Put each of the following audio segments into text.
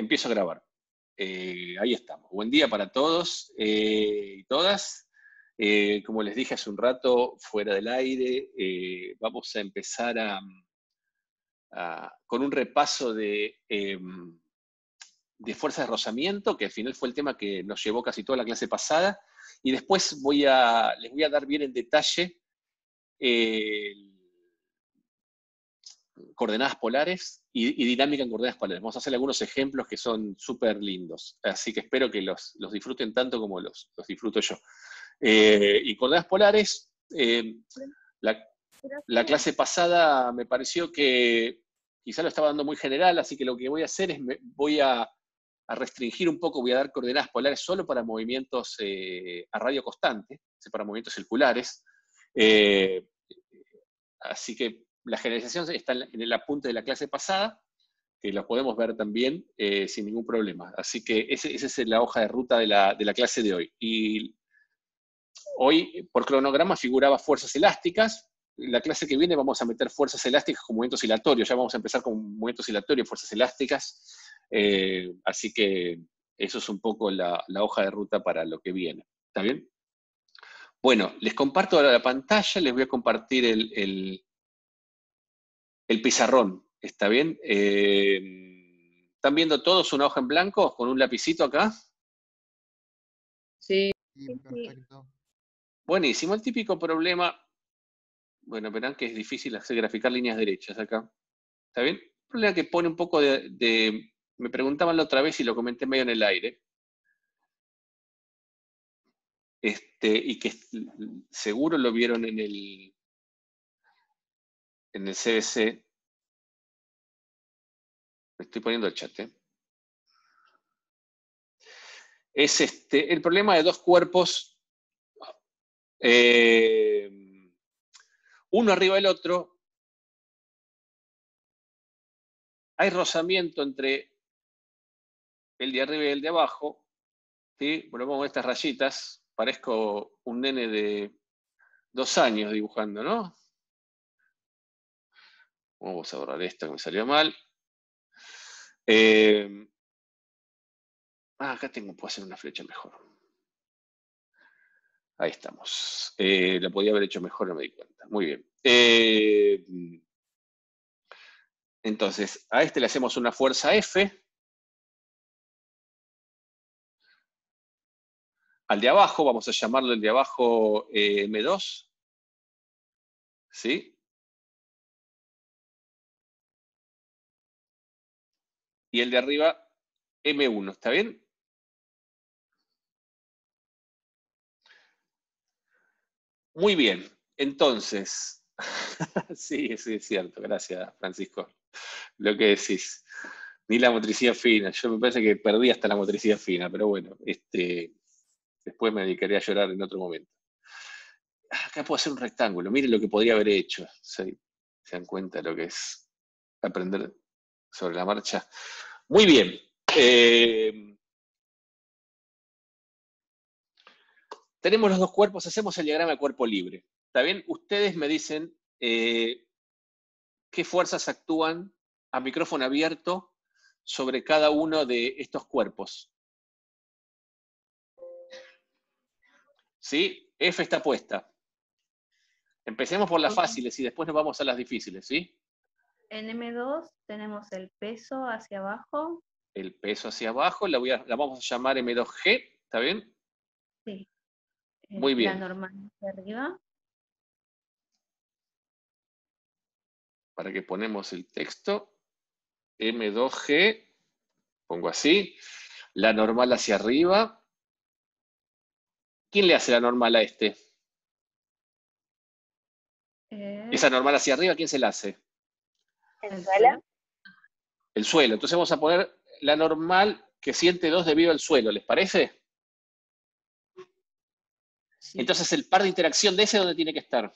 empiezo a grabar. Ahí estamos. Buen día para todos y todas. Como les dije hace un rato, fuera del aire, vamos a empezar con un repaso de fuerzas de rozamiento, que al final fue el tema que nos llevó casi toda la clase pasada, y después les voy a dar bien en detalle coordenadas polares y dinámica en coordenadas polares. Vamos a hacer algunos ejemplos que son súper lindos, así que espero que los disfruten tanto como los disfruto yo. Y coordenadas polares, la clase pasada me pareció que quizá lo estaba dando muy general, así que lo que voy a hacer es voy a restringir un poco, voy a dar coordenadas polares solo para movimientos a radio constante, para movimientos circulares. Así que la generalización está en el apunte de la clase pasada, que lo podemos ver también sin ningún problema. Así que esa es la hoja de ruta de la clase de hoy. Y hoy, por cronograma, figuraba fuerzas elásticas. En la clase que viene vamos a meter fuerzas elásticas con movimientos oscilatorios. Ya vamos a empezar con movimientos oscilatorios, fuerzas elásticas. Así que eso es un poco la hoja de ruta para lo que viene. ¿Está bien? Bueno, les comparto ahora la pantalla, les voy a compartir el pizarrón. ¿Está bien? ¿Están viendo todos una hoja en blanco con un lapicito acá? Sí. Perfecto. Buenísimo. El típico problema, bueno, verán que es difícil hacer graficar líneas derechas acá. ¿Está bien? El problema que pone un poco me preguntaban la otra vez y lo comenté medio en el aire. Y que seguro lo vieron en el CBC. Me estoy poniendo el chat, Es el problema de dos cuerpos, uno arriba del otro. Hay rozamiento entre el de arriba y el de abajo. ¿Sí? Bueno, vamos a ver estas rayitas. Parezco un nene de 2 años dibujando, ¿no? Vamos a borrar esto que me salió mal. Acá puedo hacer una flecha mejor. Ahí estamos. Lo podía haber hecho mejor, no me di cuenta. Muy bien. Entonces, a este le hacemos una fuerza F. Al de abajo, vamos a llamarlo el de abajo M2. ¿Sí? Y el de arriba M1, ¿está bien? Muy bien. Entonces, sí, es cierto. Gracias, Francisco. Lo que decís. Ni la motricidad fina. Yo me parece que perdí hasta la motricidad fina, pero bueno, después me dedicaré a llorar en otro momento. Acá puedo hacer un rectángulo. Miren lo que podría haber hecho. ¿Se dan cuenta de lo que es aprender sobre la marcha? Muy bien. Tenemos los dos cuerpos, hacemos el diagrama de cuerpo libre. ¿Está bien? Ustedes me dicen qué fuerzas actúan a micrófono abierto sobre cada uno de estos cuerpos. ¿Sí? F está puesta. Empecemos por las fáciles y después nos vamos a las difíciles, ¿sí? En M2 tenemos el peso hacia abajo. El peso hacia abajo, la vamos a llamar M2G, ¿está bien? Sí. Muy bien. La normal hacia arriba. ¿Para qué ponemos el texto? M2G, pongo así. La normal hacia arriba. ¿Quién le hace la normal a este? Esa normal hacia arriba, ¿quién se la hace? ¿El suelo? El suelo. Entonces vamos a poner la normal que siente 2 debido al suelo, ¿les parece? Sí. Entonces el par de interacción de ese, ¿dónde tiene que estar?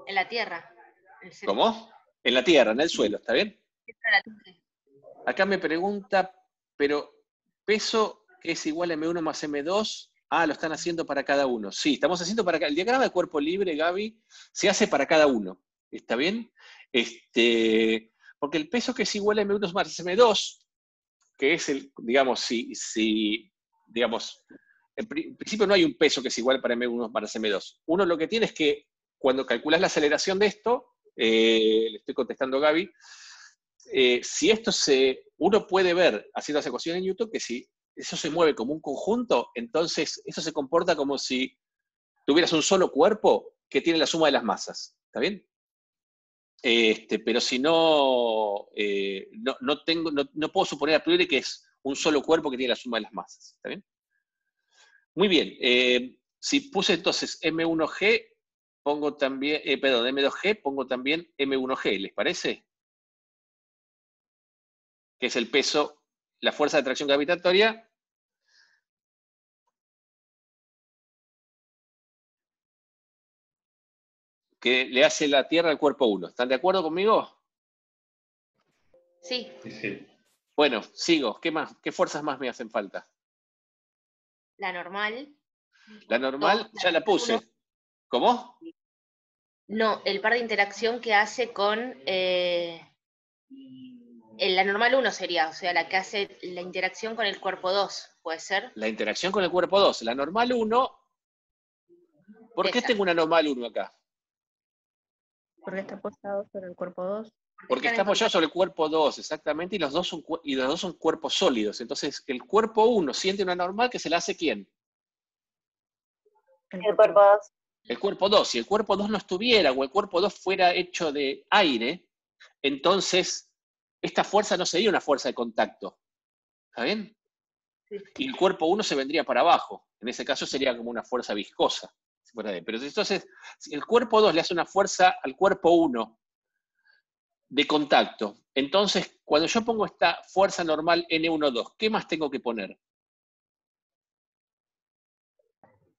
En la tierra. ¿Cómo? En la tierra, en el suelo, ¿está bien? Acá me pregunta, pero peso que es igual a M1 más M2, lo están haciendo para cada uno. Sí, estamos haciendo para cada. El diagrama de cuerpo libre, Gaby, se hace para cada uno. ¿Está bien? Porque el peso que es igual a M1 más M2, que es el, digamos, digamos, en principio no hay un peso que es igual para M1 más M2. Uno lo que tiene es que cuando calculas la aceleración de esto, le estoy contestando a Gaby, si esto uno puede ver haciendo las ecuaciones en Newton que si eso se mueve como un conjunto, entonces eso se comporta como si tuvieras un solo cuerpo que tiene la suma de las masas. ¿Está bien? Pero si no, no puedo suponer a priori que es un solo cuerpo que tiene la suma de las masas. ¿Está bien? Muy bien. Si puse entonces M1G, pongo también, perdón, M2G, pongo también M1G, ¿les parece? Que es el peso, la fuerza de atracción gravitatoria que le hace la Tierra al cuerpo 1. ¿Están de acuerdo conmigo? Sí. Sí. Bueno, sigo. ¿Qué más? ¿Qué fuerzas más me hacen falta? La normal. La normal ya la puse. ¿Cómo? No, el par de interacción que hace con... la normal 1 sería, o sea, la que hace la interacción con el cuerpo 2, ¿puede ser? La interacción con el cuerpo 2. La normal 1. ¿Por qué Esa. tengo una normal 1 acá? Porque está apoyado sobre el cuerpo 2. Porque está apoyado sobre el cuerpo 2, exactamente, y los dos son cuerpos sólidos. Entonces, el cuerpo 1 siente una normal que se la hace ¿quién? El cuerpo 2. El cuerpo 2. Si el cuerpo 2 no estuviera o el cuerpo 2 fuera hecho de aire, entonces esta fuerza no sería una fuerza de contacto. ¿Está bien? Sí. Y el cuerpo 1 se vendría para abajo. En ese caso sería como una fuerza viscosa. Pero entonces, si el cuerpo 2 le hace una fuerza al cuerpo 1 de contacto, entonces cuando yo pongo esta fuerza normal N12, ¿qué más tengo que poner?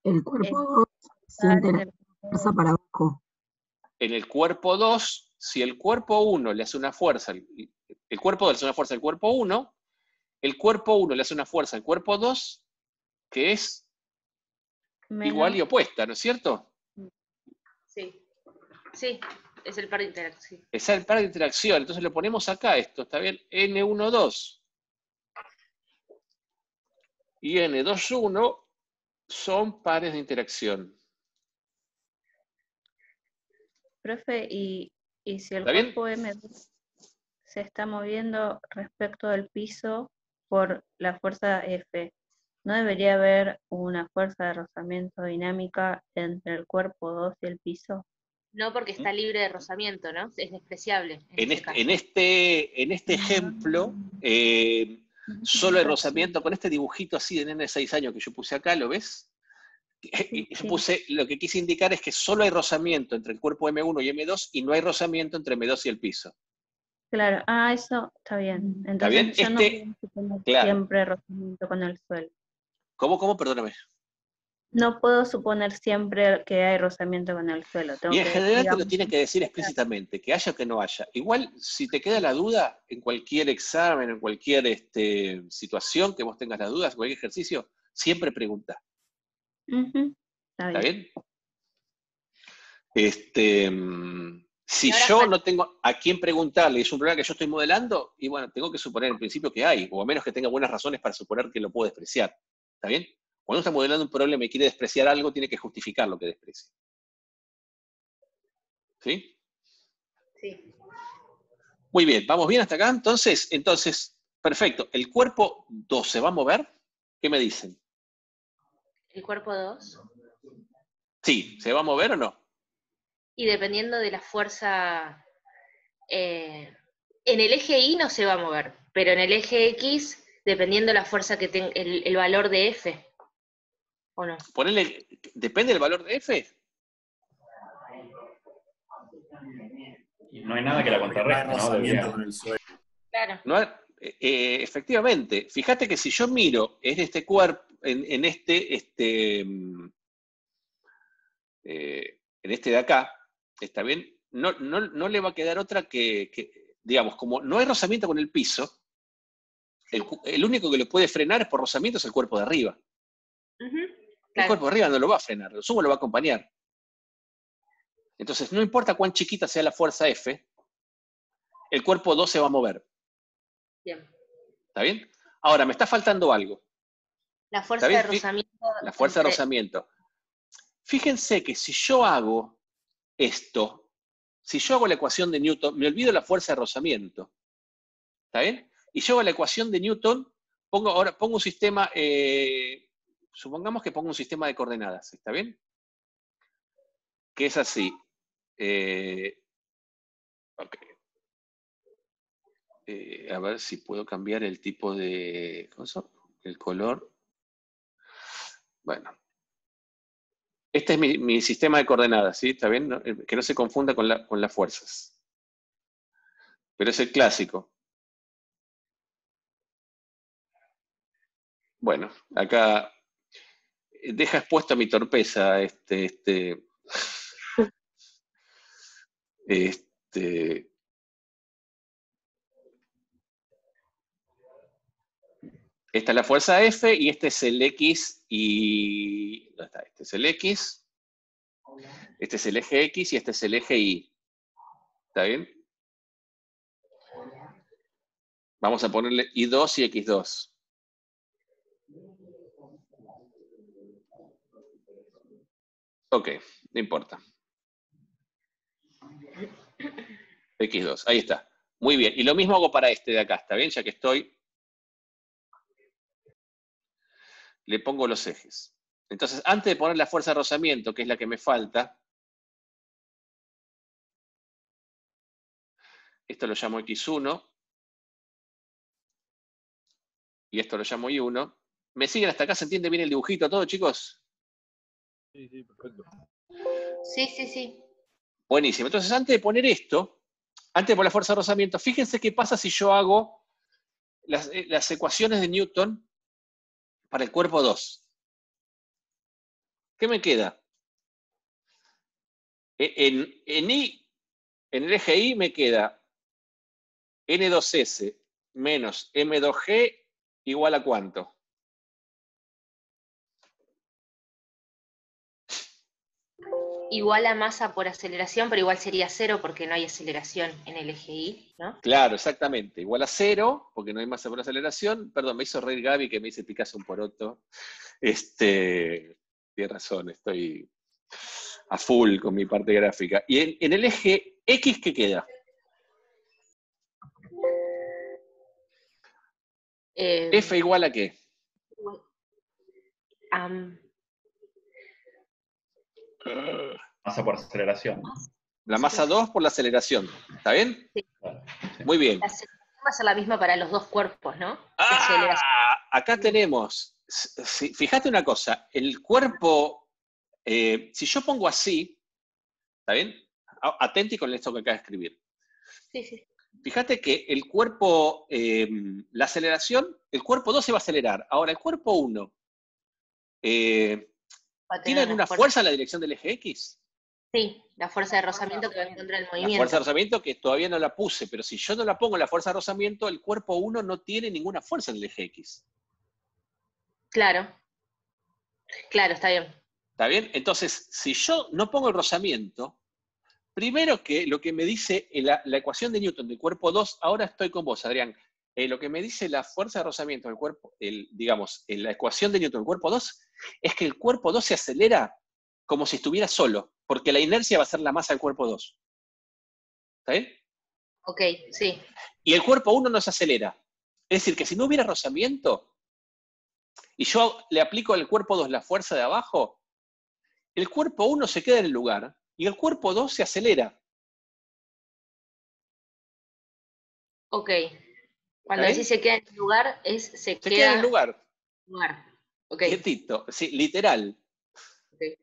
El cuerpo 2 siente la fuerza para abajo. En el cuerpo 2, si el cuerpo 1 le hace una fuerza, el cuerpo 2 le hace una fuerza al cuerpo 1, el cuerpo 1 le hace una fuerza al cuerpo 2, que es igual y opuesta, ¿no es cierto? Sí. Sí, es el par de interacción. Es el par de interacción. Entonces lo ponemos acá, esto, ¿está bien? N12 y N21 son pares de interacción. Profe, y si el ¿Está bien? cuerpo M2 se está moviendo respecto al piso por la fuerza F, ¿no debería haber una fuerza de rozamiento dinámica entre el cuerpo 2 y el piso? No, porque está libre de rozamiento, ¿no? Es despreciable. En este ejemplo, solo hay rozamiento con este dibujito así de nene de 6 años que yo puse acá, ¿lo ves? Yo puse, lo que quise indicar es que solo hay rozamiento entre el cuerpo M1 y M2 y no hay rozamiento entre M2 y el piso. Claro, eso está bien. ¿Está Entonces bien? yo no puedo suponer Claro. siempre rozamiento con el suelo. ¿Cómo? Perdóname. No puedo suponer siempre que hay rozamiento con el suelo. Y en general te lo tiene que decir claro, explícitamente, que haya o que no haya. Igual, si te queda la duda, en cualquier examen, en cualquier situación que vos tengas las dudas, cualquier ejercicio, siempre pregunta. Está ¿Está bien. bien? Si yo no tengo a quién preguntarle, es un problema que yo estoy modelando, y bueno, tengo que suponer en principio que hay, o a menos que tenga buenas razones para suponer que lo puedo despreciar. ¿Está bien? Cuando uno está modelando un problema y quiere despreciar algo, tiene que justificar lo que desprecia. ¿Sí? Sí. Muy bien, ¿vamos bien hasta acá? Entonces, perfecto. ¿El cuerpo 2 se va a mover? ¿Qué me dicen? ¿El cuerpo 2? Sí, ¿se va a mover o no? Y dependiendo de la fuerza, en el eje Y no se va a mover, pero en el eje X, dependiendo de la fuerza que tenga, el valor de F, ¿o no? Ponele, ¿depende del valor de F? No hay nada que la contrarreste, ¿no? Debería. Con el suelo. Claro. No, efectivamente, fíjate que si yo miro en este cuerpo, en este de acá, ¿está bien? No le va a quedar otra que, digamos, como no hay rozamiento con el piso, el único que lo puede frenar por rozamiento es el cuerpo de arriba. Claro. El cuerpo de arriba no lo va a frenar, lo sumo lo va a acompañar. Entonces, no importa cuán chiquita sea la fuerza F, el cuerpo 2 se va a mover. Bien. ¿Está bien? Ahora, me está faltando algo. La fuerza de rozamiento. La fuerza de rozamiento. Fíjense que si yo hago esto, si yo hago la ecuación de Newton, me olvido la fuerza de rozamiento. ¿Está bien? Y yo hago la ecuación de Newton, ahora pongo un sistema, supongamos que pongo un sistema de coordenadas, ¿está bien? Que es así. Ok. A ver si puedo cambiar el tipo de cosa, el color. Bueno. Este es mi sistema de coordenadas, ¿sí? ¿Está bien? Que no se confunda con las fuerzas. Pero es el clásico. Bueno, acá deja expuesto mi torpeza esta es la fuerza F y este es el X y... ¿Dónde está? Este es el X, este es el eje X y este es el eje Y. ¿Está bien? Vamos a ponerle Y2 y X2. Ok, no importa. X2, ahí está. Muy bien, y lo mismo hago para este de acá, ¿está bien? Ya que estoy... Le pongo los ejes. Entonces, antes de poner la fuerza de rozamiento, que es la que me falta, esto lo llamo X1, y esto lo llamo Y1. ¿Me siguen hasta acá? ¿Se entiende bien el dibujito todo, chicos? Sí, sí, perfecto. Sí, sí, sí. Buenísimo. Entonces, antes de poner esto, antes de poner la fuerza de rozamiento, fíjense qué pasa si yo hago las ecuaciones de Newton para el cuerpo 2. ¿Qué me queda? En el eje Y me queda N2S menos M2G igual a ¿cuánto? Igual a masa por aceleración, pero igual sería 0 porque no hay aceleración en el eje Y, ¿no? Claro, exactamente. Igual a 0, porque no hay masa por aceleración. Perdón, me hizo reír Gaby que me dice Picasso un poroto. Tiene razón, estoy a full con mi parte gráfica. Y en el eje X, ¿qué queda? F igual a ¿qué? Masa por aceleración. La masa 2 por la aceleración. ¿Está bien? Sí. Muy bien. La aceleración va a ser la misma para los dos cuerpos, ¿no? Acá tenemos, fíjate una cosa, el cuerpo, si yo pongo así, ¿está bien? Atenti con esto que acabo de escribir. Sí, sí. Fíjate que el cuerpo, la aceleración, el cuerpo 2 se va a acelerar. Ahora, el cuerpo 1, ¿tiene alguna fuerza en la dirección del eje X? Sí, la fuerza de rozamiento que va en contra del movimiento. La fuerza de rozamiento que todavía no la puse, pero si yo no la pongo en la fuerza de rozamiento, el cuerpo 1 no tiene ninguna fuerza en el eje X. Claro. Claro, está bien. ¿Está bien? Entonces, si yo no pongo el rozamiento, primero que lo que me dice la ecuación de Newton del cuerpo 2, ahora estoy con vos, Adrián. Lo que me dice la fuerza de rozamiento del cuerpo, digamos, en la ecuación de Newton del cuerpo 2, es que el cuerpo 2 se acelera como si estuviera solo, porque la inercia va a ser la masa del cuerpo 2. ¿Está bien? Ok, sí. Y el cuerpo 1 no se acelera. Es decir, que si no hubiera rozamiento, y yo le aplico al cuerpo 2 la fuerza de abajo, el cuerpo 1 se queda en el lugar, y el cuerpo 2 se acelera. Ok. Cuando decís se queda en el lugar, se queda en el lugar. Okay. Quietito, sí, literal. Okay.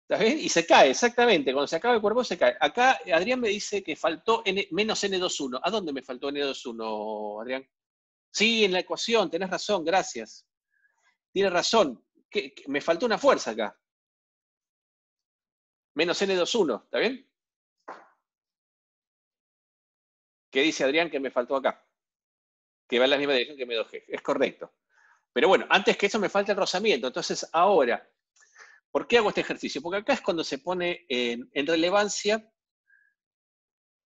¿Está bien? Y se cae, exactamente. Cuando se acaba el cuerpo, se cae. Acá Adrián me dice que faltó menos N21. ¿A dónde me faltó N21, Adrián? Sí, en la ecuación, tenés razón, gracias. Tienes razón. Me faltó una fuerza acá. Menos N21, ¿está bien? ¿Qué dice Adrián que me faltó acá? Que va en la misma dirección que M2G. Es correcto. Pero bueno, antes que eso me falta el rozamiento. Entonces, ahora, ¿por qué hago este ejercicio? Porque acá es cuando se pone en relevancia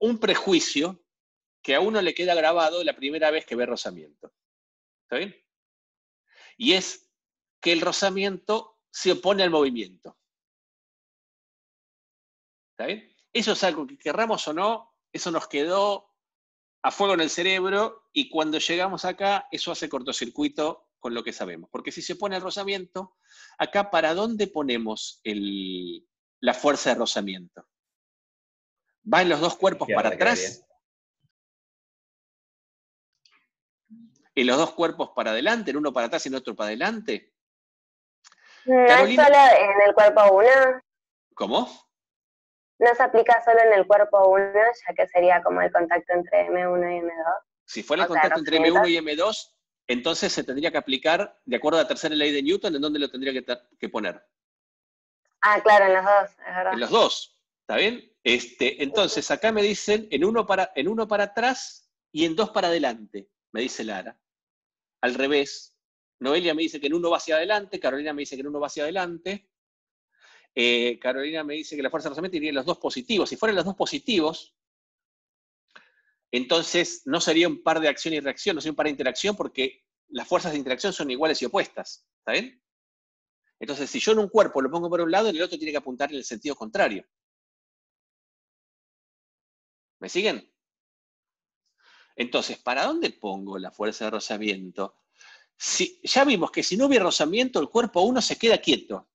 un prejuicio que a uno le queda grabado la primera vez que ve rozamiento. ¿Está bien? Y es que el rozamiento se opone al movimiento. ¿Está bien? Eso es algo que querramos o no, eso nos quedó a fuego en el cerebro y cuando llegamos acá, eso hace cortocircuito con lo que sabemos. Porque si se opone al rozamiento, acá, ¿para dónde ponemos la fuerza de rozamiento? ¿Va en los dos cuerpos para atrás? ¿En los dos cuerpos para adelante? ¿En uno para atrás y en otro para adelante? ¿No Carolina, es solo en el cuerpo 1? ¿cómo? ¿No se aplica solo en el cuerpo 1, ya que sería como el contacto entre M1 y M2? Si fuera el contacto entre M1 y M2, entonces se tendría que aplicar, de acuerdo a la tercera ley de Newton, ¿en dónde lo tendría que poner? Ah, claro, en los dos, es verdad. En los dos, ¿está bien? Entonces, acá me dicen en uno para atrás y en dos para adelante, me dice Lara. Al revés, Noelia me dice que en uno va hacia adelante, Carolina me dice que en uno va hacia adelante, Carolina me dice que la fuerza de rozamiento iría en los dos positivos. Si fueran los dos positivos, entonces no sería un par de acción y reacción, no sería un par de interacción, porque las fuerzas de interacción son iguales y opuestas. ¿Está bien? Entonces, si yo en un cuerpo lo pongo por un lado, en el otro tiene que apuntar en el sentido contrario. ¿Me siguen? Entonces, ¿para dónde pongo la fuerza de rozamiento? Ya vimos que si no hubiera rozamiento, el cuerpo 1 se queda quieto.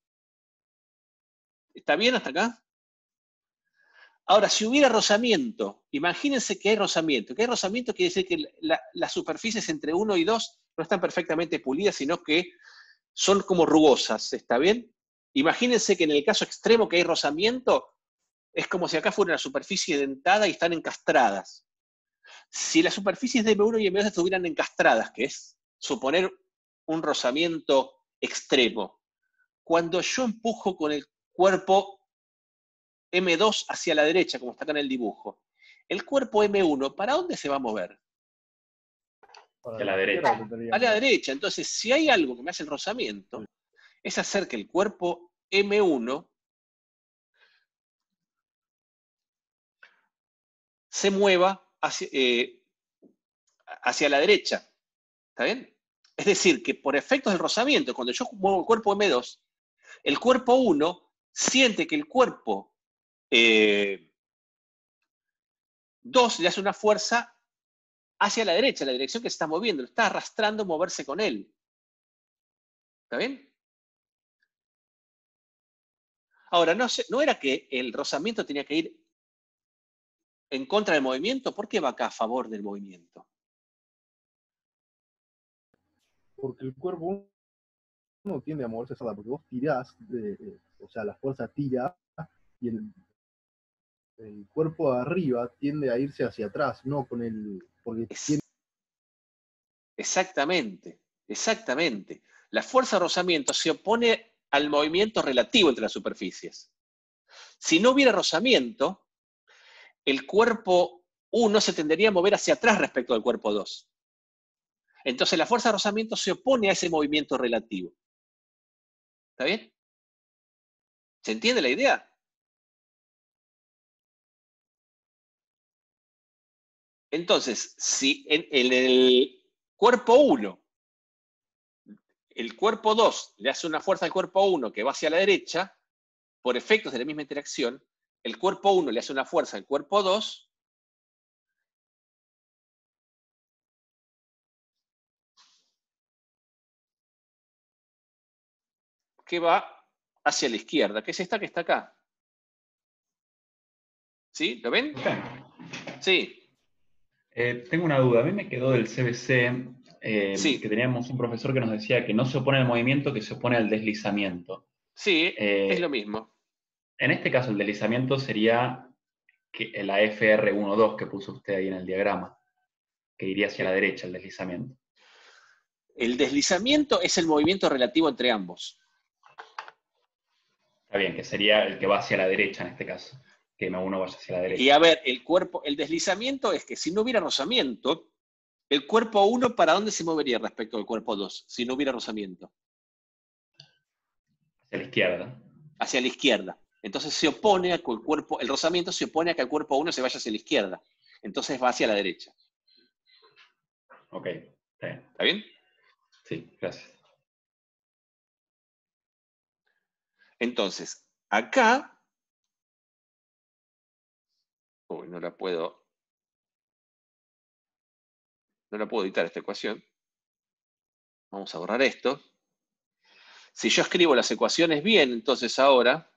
¿Está bien hasta acá? Ahora, si hubiera rozamiento, imagínense que hay rozamiento. Que hay rozamiento quiere decir que las superficies entre 1 y 2 no están perfectamente pulidas, sino que son como rugosas. ¿Está bien? Imagínense que en el caso extremo que hay rozamiento, es como si acá fuera una superficie dentada y están encastradas. Si las superficies de M1 y M2 estuvieran encastradas, que es suponer un rozamiento extremo, cuando yo empujo con el cuerpo M2 hacia la derecha, como está acá en el dibujo, el cuerpo M1, ¿para dónde se va a mover? A la derecha. A la derecha. Entonces, si hay algo que me hace el rozamiento, es hacer que el cuerpo M1 se mueva hacia la derecha. ¿Está bien? Es decir, que por efectos del rozamiento, cuando yo muevo el cuerpo M2, el cuerpo 1 siente que el cuerpo 2 le hace una fuerza hacia la derecha, la dirección que se está moviendo, lo está arrastrando a moverse con él. ¿Está bien? Ahora, no era que el rozamiento tenía que ir en contra del movimiento. ¿Por qué va acá a favor del movimiento? Porque el cuerpo uno tiende a moverse sola, porque vos tirás, o sea, la fuerza tira y el cuerpo de arriba tiende a irse hacia atrás, no con el... Porque Exactamente, exactamente. La fuerza de rozamiento se opone al movimiento relativo entre las superficies. Si no hubiera rozamiento, el cuerpo 1 se tendería a mover hacia atrás respecto al cuerpo 2. Entonces la fuerza de rozamiento se opone a ese movimiento relativo. ¿Está bien? ¿Se entiende la idea? Entonces, si en el cuerpo 1, el cuerpo 2 le hace una fuerza al cuerpo 1 que va hacia la derecha, por efectos de la misma interacción, el cuerpo 1 le hace una fuerza al cuerpo 2 que va hacia la izquierda, que es esta que está acá. ¿Sí? ¿Lo ven? Sí. Tengo una duda. A mí me quedó del CBC Sí. que teníamos un profesor que nos decía que no se opone al movimiento, que se opone al deslizamiento. Sí, es lo mismo. En este caso, el deslizamiento sería la FR12 que puso usted ahí en el diagrama, que iría hacia la derecha el deslizamiento. El deslizamiento es el movimiento relativo entre ambos. Está bien, que sería el que va hacia la derecha en este caso, que M1 vaya hacia la derecha. Y a ver, el deslizamiento es que si no hubiera rozamiento, el cuerpo 1, ¿para dónde se movería respecto al cuerpo 2? Si no hubiera rozamiento. Hacia la izquierda. Hacia la izquierda. Entonces se opone a que el rozamiento se opone a que el cuerpo 1 se vaya hacia la izquierda. entonces va hacia la derecha. Ok, está bien. ¿Está bien? Sí, gracias. Entonces, acá, uy, no la puedo editar esta ecuación. Vamos a borrar esto. Si yo escribo las ecuaciones bien, entonces ahora,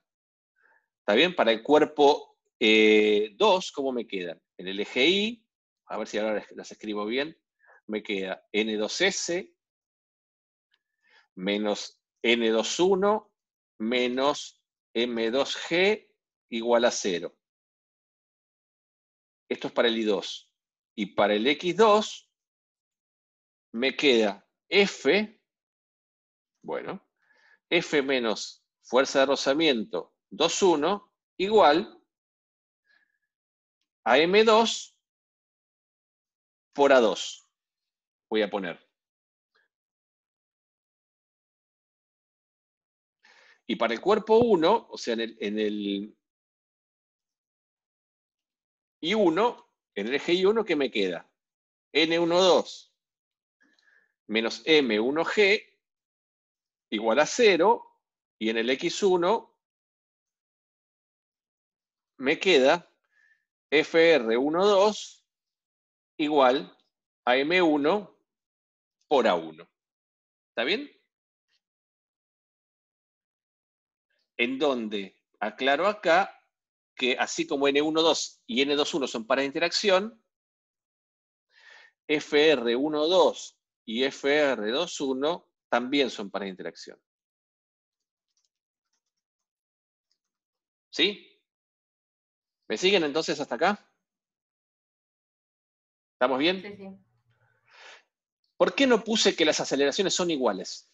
¿está bien? Para el cuerpo 2, ¿cómo me quedan? En el eje Y, a ver si ahora las escribo bien, me queda N2S menos N21 menos M2G igual a 0. Esto es para el I2. Y para el X2 me queda F, bueno, F menos fuerza de rozamiento 2,1 igual a M2 por A2. Voy a poner. Y para el cuerpo 1, o sea, en el I1, en el eje I1, ¿qué me queda? N12 menos M1G igual a 0, y en el X1 me queda FR12 igual a M1 por A1. ¿Está bien? En donde aclaro acá que así como N12 y N21 son pares de interacción, FR12 y FR21 también son pares de interacción. ¿Sí? ¿Me siguen entonces hasta acá? ¿Estamos bien? Sí, sí. ¿Por qué no puse que las aceleraciones son iguales?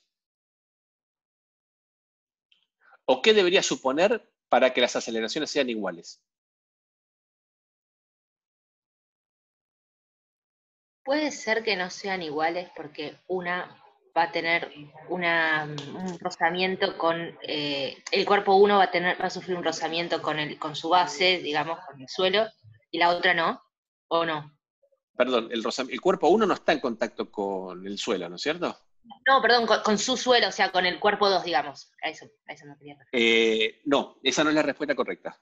¿O qué debería suponer para que las aceleraciones sean iguales? Puede ser que no sean iguales porque una va a tener un rozamiento con, el cuerpo 1 va a sufrir un rozamiento con su base, digamos, con el suelo, y la otra no, ¿o no? Perdón, el cuerpo 1 no está en contacto con el suelo, ¿no es cierto? No, perdón, con su suelo, o sea, con el cuerpo 2, digamos. A eso me quería referir. No, esa no es la respuesta correcta.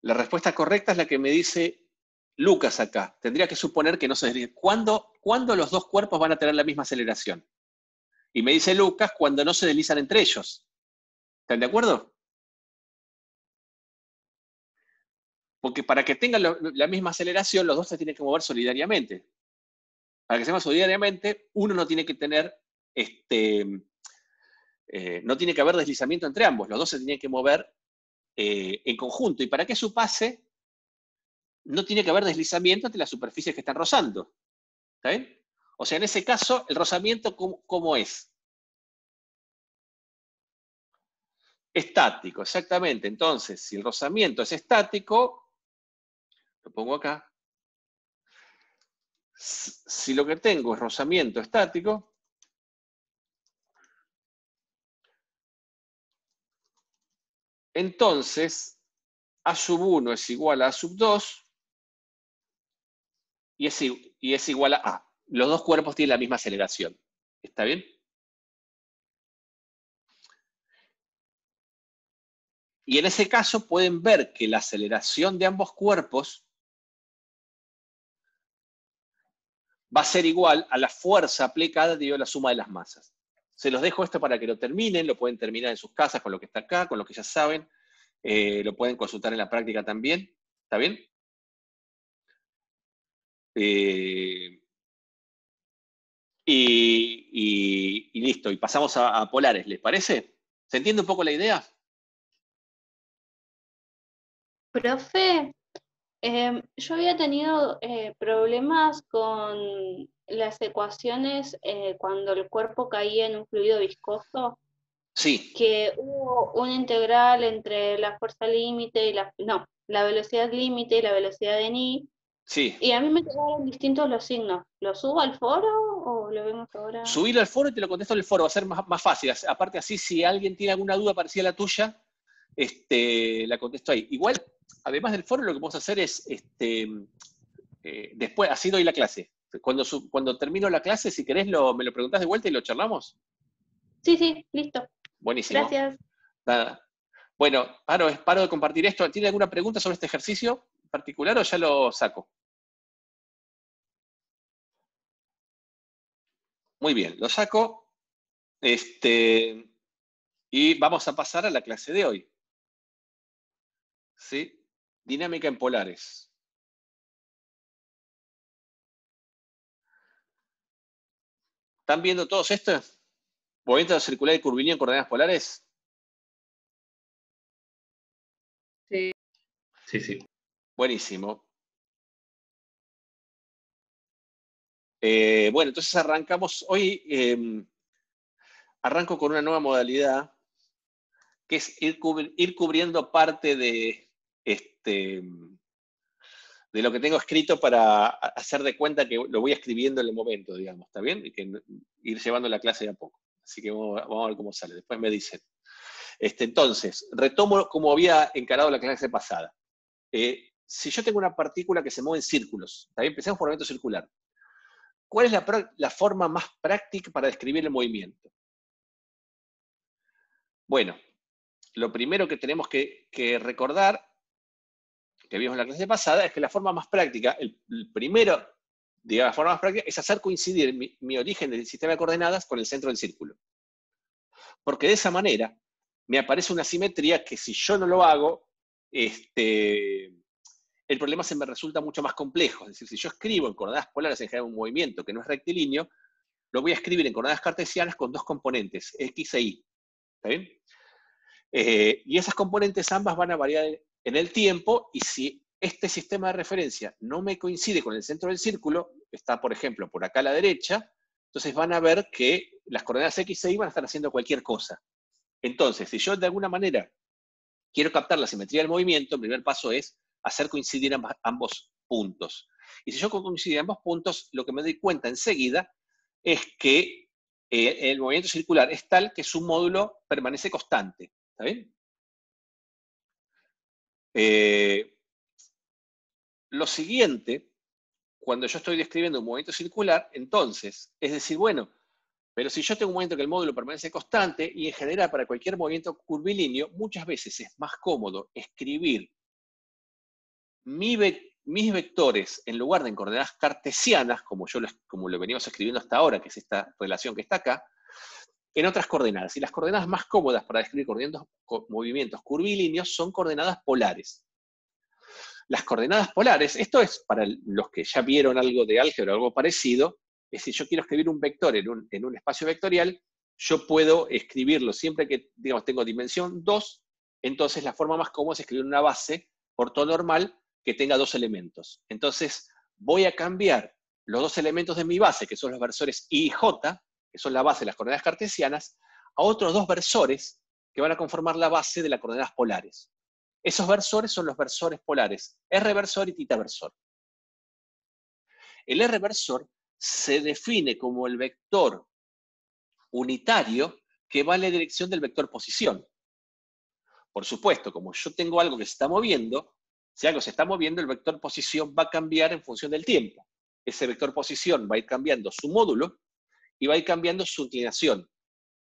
La respuesta correcta es la que me dice Lucas acá. Tendría que suponer que no se desliza. ¿Cuándo los dos cuerpos van a tener la misma aceleración? Y me dice Lucas cuando no se deslizan entre ellos. ¿Están de acuerdo? Porque para que tengan la misma aceleración, los dos se tienen que mover solidariamente. Para que se muevan solidariamente, uno no tiene que tener, no tiene que haber deslizamiento entre ambos. Los dos se tienen que mover en conjunto. Y para que eso pase, no tiene que haber deslizamiento entre las superficies que están rozando. ¿Está bien? O sea, en ese caso, el rozamiento, ¿cómo es? Estático, exactamente. Entonces, si el rozamiento es estático, lo pongo acá. Si lo que tengo es rozamiento estático, entonces A sub 1 es igual a A sub 2 y es igual a A. Los dos cuerpos tienen la misma aceleración. ¿Está bien? Y en ese caso pueden ver que la aceleración de ambos cuerpos va a ser igual a la fuerza aplicada dividido la suma de las masas. Se los dejo esto para que lo terminen, lo pueden terminar en sus casas con lo que está acá, con lo que ya saben, lo pueden consultar en la práctica también. ¿Está bien? Y listo, y pasamos a polares, ¿les parece? ¿Se entiende un poco la idea? Profe, yo había tenido problemas con las ecuaciones cuando el cuerpo caía en un fluido viscoso, Sí, que hubo una integral entre la fuerza límite y la velocidad límite y la velocidad de ni, sí. y a mí me quedaron distintos los signos. ¿Lo subo al foro o lo vemos ahora? Subilo al foro y te lo contesto en el foro, va a ser más fácil. Aparte así, si alguien tiene alguna duda parecida a la tuya, la contesto ahí. Igual, además del foro, lo que vamos a hacer es, después, así doy la clase. Cuando termino la clase, si querés, me lo preguntás de vuelta y lo charlamos. Sí, listo. Buenísimo. Gracias. Nada. Bueno, paro de compartir esto. ¿Tiene alguna pregunta sobre este ejercicio en particular o ya lo saco? Muy bien, lo saco. Y vamos a pasar a la clase de hoy. ¿Sí? Dinámica en polares. ¿Están viendo todos esto? ¿Movimiento circular y curvilíneo en coordenadas polares? Sí. Sí. Buenísimo. Bueno, entonces arrancamos. Hoy arranco con una nueva modalidad, que es ir cubriendo parte de lo que tengo escrito para hacer de cuenta que lo voy escribiendo en el momento, digamos, ¿está bien? Y que ir llevando la clase de a poco. Así que vamos a ver cómo sale. Después me dicen. Entonces, retomo como había encarado la clase pasada. Si yo tengo una partícula que se mueve en círculos, ¿está bien? Empecemos por movimiento circular. ¿Cuál es la forma más práctica para describir el movimiento? Bueno, lo primero que tenemos que recordar, que vimos en la clase pasada, es que la forma más práctica, la forma más práctica es hacer coincidir mi origen del sistema de coordenadas con el centro del círculo. Porque de esa manera me aparece una simetría que si yo no lo hago, el problema se me resulta mucho más complejo. Es decir, si yo escribo en coordenadas polares en general un movimiento que no es rectilíneo, lo voy a escribir en coordenadas cartesianas con dos componentes, x e y. ¿Está bien? Y esas componentes ambas van a variar en el tiempo, y si este sistema de referencia no me coincide con el centro del círculo, está, por ejemplo, por acá a la derecha, entonces van a ver que las coordenadas x e y van a estar haciendo cualquier cosa. Entonces, si yo de alguna manera quiero captar la simetría del movimiento, el primer paso es hacer coincidir ambos puntos. Y si yo coincido ambos puntos, lo que me doy cuenta enseguida es que el movimiento circular es tal que su módulo permanece constante. ¿Está bien? Lo siguiente, cuando yo estoy describiendo un movimiento circular, entonces, es decir, bueno, pero si yo tengo un movimiento que el módulo permanece constante, y en general para cualquier movimiento curvilíneo, muchas veces es más cómodo escribir mis vectores en lugar de en coordenadas cartesianas, como lo venimos escribiendo hasta ahora, que es esta relación que está acá, en otras coordenadas. Y las coordenadas más cómodas para describir movimientos curvilíneos son coordenadas polares. Las coordenadas polares, esto es para los que ya vieron algo de álgebra o algo parecido, es si yo quiero escribir un vector en un espacio vectorial, yo puedo escribirlo siempre que, digamos, tengo dimensión 2, entonces la forma más cómoda es escribir una base ortonormal que tenga dos elementos. Entonces voy a cambiar los dos elementos de mi base, que son los versores I y J, que son la base de las coordenadas cartesianas, a otros dos versores que van a conformar la base de las coordenadas polares. Esos versores son los versores polares, R versor y θ versor. El R versor se define como el vector unitario que va en la dirección del vector posición. Por supuesto, como yo tengo algo que se está moviendo, si algo se está moviendo, el vector posición va a cambiar en función del tiempo. Ese vector posición va a ir cambiando su módulo y va a ir cambiando su inclinación.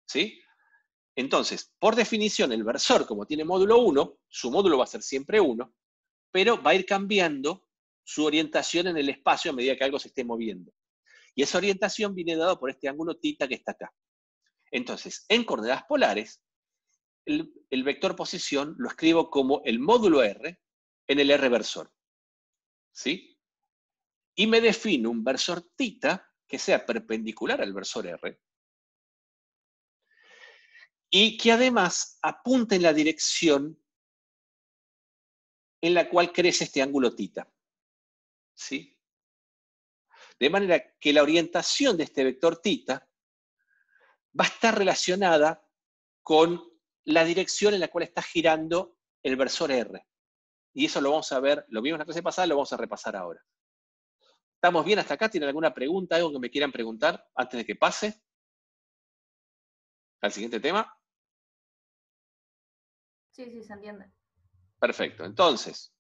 ¿Sí? Entonces, por definición, el versor, como tiene módulo 1, su módulo va a ser siempre 1, pero va a ir cambiando su orientación en el espacio a medida que algo se esté moviendo. Y esa orientación viene dada por este ángulo θ que está acá. Entonces, en coordenadas polares, el vector posición lo escribo como el módulo R en el R versor. ¿Sí? Y me defino un versor θ que sea perpendicular al versor R, y que además apunte en la dirección en la cual crece este ángulo θ. ¿Sí? De manera que la orientación de este vector θ va a estar relacionada con la dirección en la cual está girando el versor R. Y eso lo vamos a ver, lo vimos en la clase pasada, lo vamos a repasar ahora. ¿Estamos bien hasta acá? ¿Tienen alguna pregunta, algo que me quieran preguntar antes de que pase al siguiente tema? Sí, se entiende. Perfecto. Entonces,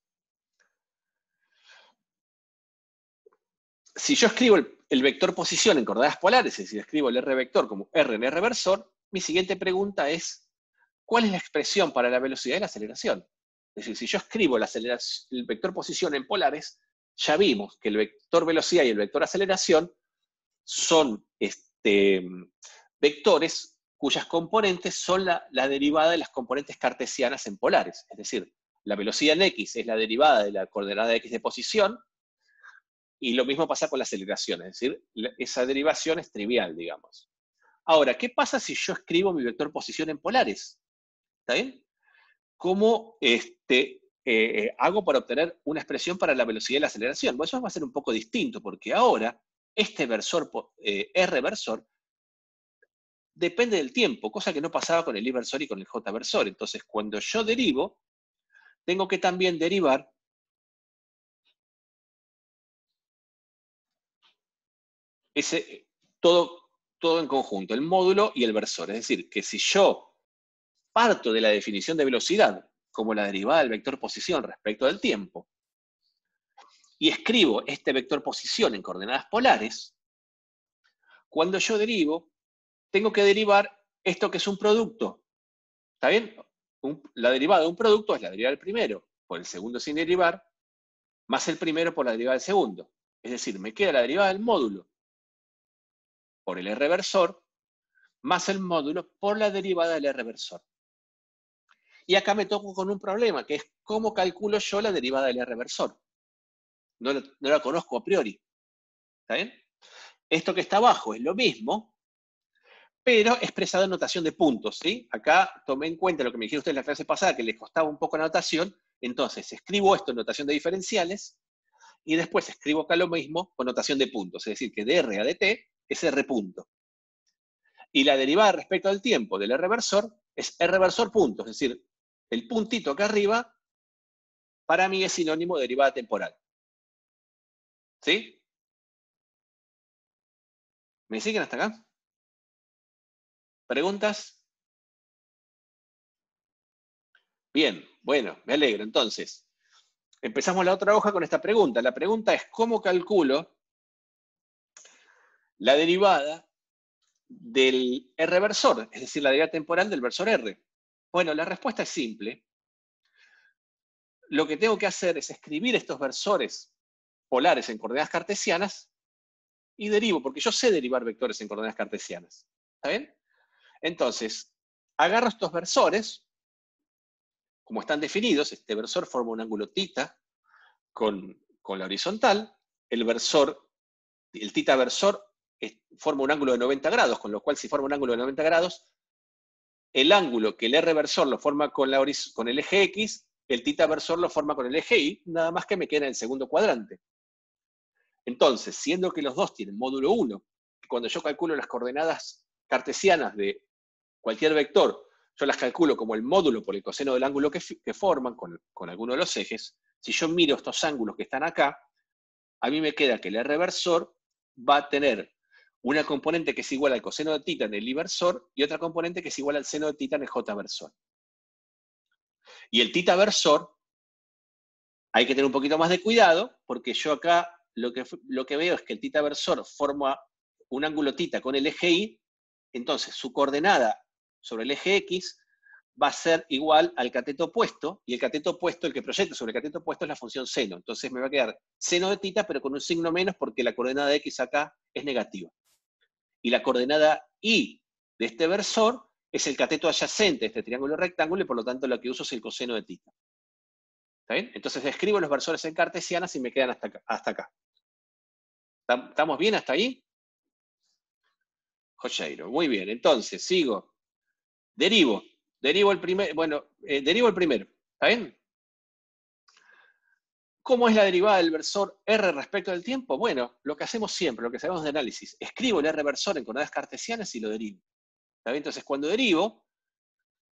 si yo escribo el vector posición en coordenadas polares, es decir, escribo el R vector como R en R versor, mi siguiente pregunta es, ¿cuál es la expresión para la velocidad y la aceleración? Es decir, si yo escribo el vector posición en polares, ya vimos que el vector velocidad y el vector aceleración son vectores cuyas componentes son la derivada de las componentes cartesianas en polares. Es decir, la velocidad en X es la derivada de la coordenada X de posición, y lo mismo pasa con la aceleración, es decir, esa derivación es trivial, digamos. Ahora, ¿qué pasa si yo escribo mi vector posición en polares? ¿Está bien? ¿Cómo hago para obtener una expresión para la velocidad y la aceleración? Bueno, eso va a ser un poco distinto, porque ahora este versor, R versor, depende del tiempo, cosa que no pasaba con el I versor y con el J versor. Entonces, cuando yo derivo, tengo que también derivar todo en conjunto, el módulo y el versor. Es decir, que si yo parto de la definición de velocidad como la derivada del vector posición respecto del tiempo, y escribo este vector posición en coordenadas polares, cuando yo derivo, tengo que derivar esto que es un producto. ¿Está bien? La derivada de un producto es la derivada del primero por el segundo sin derivar, más el primero por la derivada del segundo. Es decir, me queda la derivada del módulo por el R versor, más el módulo por la derivada del R versor. Y acá me toco con un problema, que es cómo calculo yo la derivada del R versor. No la conozco a priori. ¿Está bien? Esto que está abajo es lo mismo, pero expresado en notación de puntos, ¿sí? Acá tomé en cuenta lo que me dijeron ustedes en la clase pasada, que les costaba un poco la notación, entonces escribo esto en notación de diferenciales, y después escribo acá lo mismo con notación de puntos, es decir, que de R a dt es R punto. Y la derivada respecto al tiempo del R versor es R versor punto, es decir, el puntito acá arriba, para mí es sinónimo de derivada temporal. ¿Sí? ¿Me siguen hasta acá? ¿Preguntas? Bien, bueno, me alegro. Entonces, empezamos la otra hoja con esta pregunta. La pregunta es, ¿cómo calculo la derivada del R versor? Es decir, la derivada temporal del versor R. Bueno, la respuesta es simple. Lo que tengo que hacer es escribir estos versores polares en coordenadas cartesianas y derivo, porque yo sé derivar vectores en coordenadas cartesianas. ¿Está bien? Entonces, agarro estos versores, como están definidos, este versor forma un ángulo θ con la horizontal, el θ versor forma un ángulo de 90 grados, con lo cual si forma un ángulo de 90 grados, el ángulo que el R versor lo forma con el eje X, el θ versor lo forma con el eje Y, nada más que me queda en el segundo cuadrante. Entonces, siendo que los dos tienen módulo 1, cuando yo calculo las coordenadas cartesianas de cualquier vector, yo las calculo como el módulo por el coseno del ángulo que forman con alguno de los ejes. Si yo miro estos ángulos que están acá, a mí me queda que el R versor va a tener una componente que es igual al coseno de θ en el I versor y otra componente que es igual al seno de θ en el J versor. Y el θ versor, hay que tener un poquito más de cuidado, porque yo acá lo que veo es que el θ versor forma un ángulo θ con el eje Y, entonces su coordenada sobre el eje X va a ser igual al cateto opuesto, y el cateto opuesto, el que proyecta sobre el cateto opuesto es la función seno. Entonces me va a quedar seno de θ, pero con un signo menos porque la coordenada de X acá es negativa. Y la coordenada Y de este versor es el cateto adyacente de este triángulo rectángulo, y por lo tanto lo que uso es el coseno de θ. ¿Está bien? Entonces escribo los versores en cartesianas y me quedan hasta acá. ¿Estamos bien hasta ahí? Joyeiro, muy bien. Entonces, sigo. Derivo el primero. ¿Está bien? ¿Cómo es la derivada del versor R respecto del tiempo? Bueno, lo que hacemos siempre, lo que sabemos de análisis, escribo el R versor en coordenadas cartesianas y lo derivo. ¿Está bien? Entonces, cuando derivo,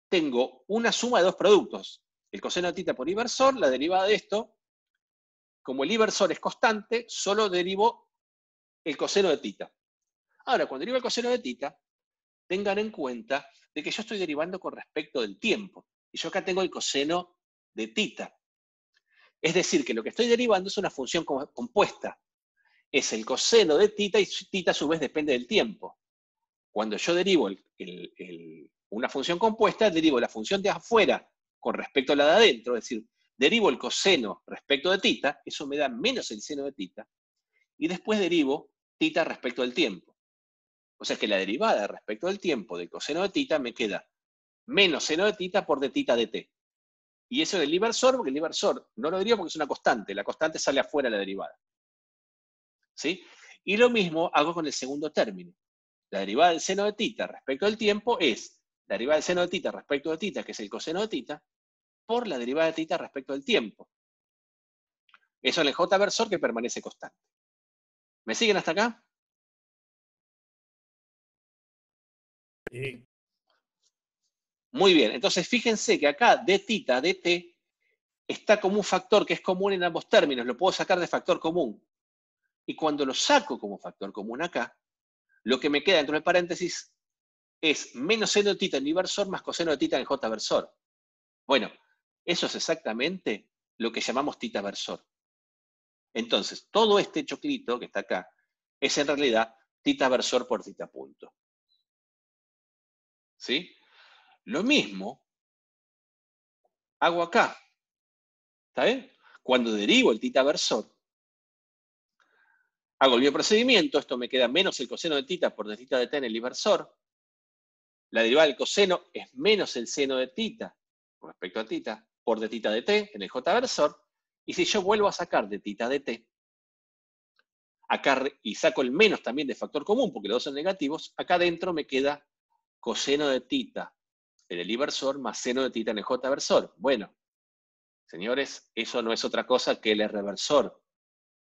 tengo una suma de dos productos. El coseno de θ por I versor, la derivada de esto, como el I versor es constante, solo derivo el coseno de θ. Ahora, cuando derivo el coseno de θ, tengan en cuenta de que yo estoy derivando con respecto del tiempo. Y yo acá tengo el coseno de tita. Es decir, que lo que estoy derivando es una función compuesta. Es el coseno de tita y tita a su vez depende del tiempo. Cuando yo derivo una función compuesta, derivo la función de afuera con respecto a la de adentro, es decir, derivo el coseno respecto de tita, eso me da menos el seno de tita, y después derivo tita respecto del tiempo. O sea que la derivada respecto del tiempo del coseno de tita me queda menos seno de tita por de tita de t. Y eso es el inversor, porque el inversor no lo derivo porque es una constante, la constante sale afuera de la derivada. ¿Sí? Y lo mismo hago con el segundo término. La derivada del seno de tita respecto del tiempo es la derivada del seno de tita respecto de tita, que es el coseno de tita, por la derivada de tita respecto del tiempo. Eso es el J-versor que permanece constante. ¿Me siguen hasta acá? Sí. Muy bien, entonces fíjense que acá d tita, dt, está como un factor que es común en ambos términos, lo puedo sacar de factor común. Y cuando lo saco como factor común acá, lo que me queda dentro del paréntesis es menos seno de tita en inversor más coseno de tita en J-versor. Bueno, eso es exactamente lo que llamamos tita versor. Entonces, todo este choclito que está acá es en realidad tita versor por tita punto. ¿Sí? Lo mismo hago acá. ¿Está bien? Cuando derivo el tita versor, hago el mismo procedimiento, esto me queda menos el coseno de tita por de tita de t en el inversor. La derivada del coseno es menos el seno de tita con respecto a tita por de tita de t en el J-versor. Y si yo vuelvo a sacar de tita de t, acá, y saco el menos también de factor común, porque los dos son negativos, acá adentro me queda coseno de tita en el inversor más seno de tita en el J-versor. Bueno, señores, eso no es otra cosa que el reversor.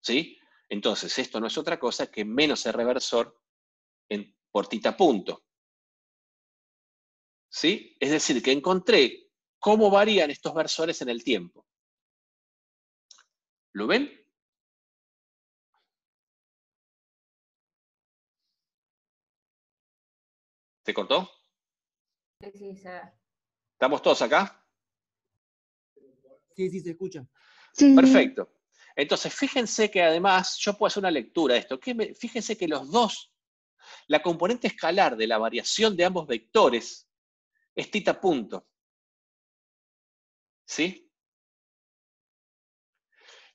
¿Sí? Entonces, esto no es otra cosa que menos el reversor por tita punto. ¿Sí? Es decir, que encontré cómo varían estos versores en el tiempo. ¿Lo ven? ¿Se cortó? Sí, ¿Estamos todos acá? Sí, sí, se escucha. Sí. Perfecto. Entonces, fíjense que además yo puedo hacer una lectura de esto. Fíjense que los dos, la componente escalar de la variación de ambos vectores es tita punto. ¿Sí?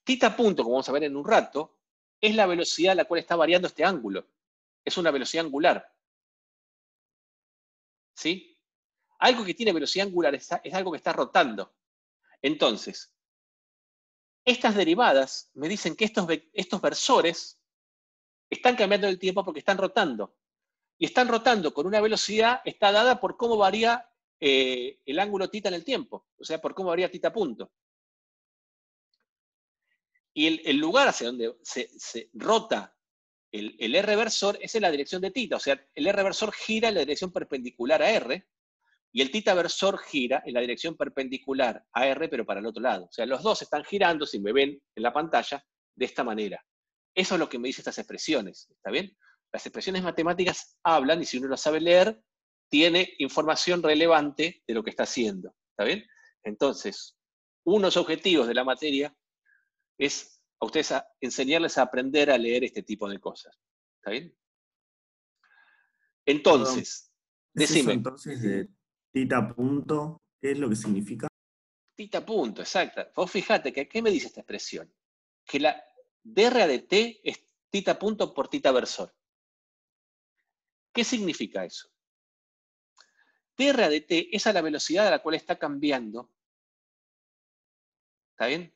Tita punto, como vamos a ver en un rato, es la velocidad a la cual está variando este ángulo. Es una velocidad angular. ¿Sí? Algo que tiene velocidad angular es algo que está rotando. Entonces, estas derivadas me dicen que estos versores están cambiando el tiempo porque están rotando. Y están rotando con una velocidad, está dada por cómo varía el ángulo tita en el tiempo. O sea, por cómo varía tita punto. Y el lugar hacia donde se rota el R versor es en la dirección de tita. O sea, el R versor gira en la dirección perpendicular a R, y el tita versor gira en la dirección perpendicular a R, pero para el otro lado. O sea, los dos están girando, si me ven en la pantalla, de esta manera. Eso es lo que me dicen estas expresiones, ¿está bien? Las expresiones matemáticas hablan, y si uno lo sabe leer, tiene información relevante de lo que está haciendo, ¿está bien? Entonces, unos objetivos de la materia es a ustedes enseñarles a aprender a leer este tipo de cosas, ¿está bien? Entonces, ¿Es eso decime. entonces de tita punto? ¿Qué es lo que significa? Tita punto, exacta. Vos fijate que, ¿qué me dice esta expresión? Que la dr de t es tita punto por tita versor. ¿Qué significa eso? dr de t es a la velocidad a la cual está cambiando. ¿Está bien?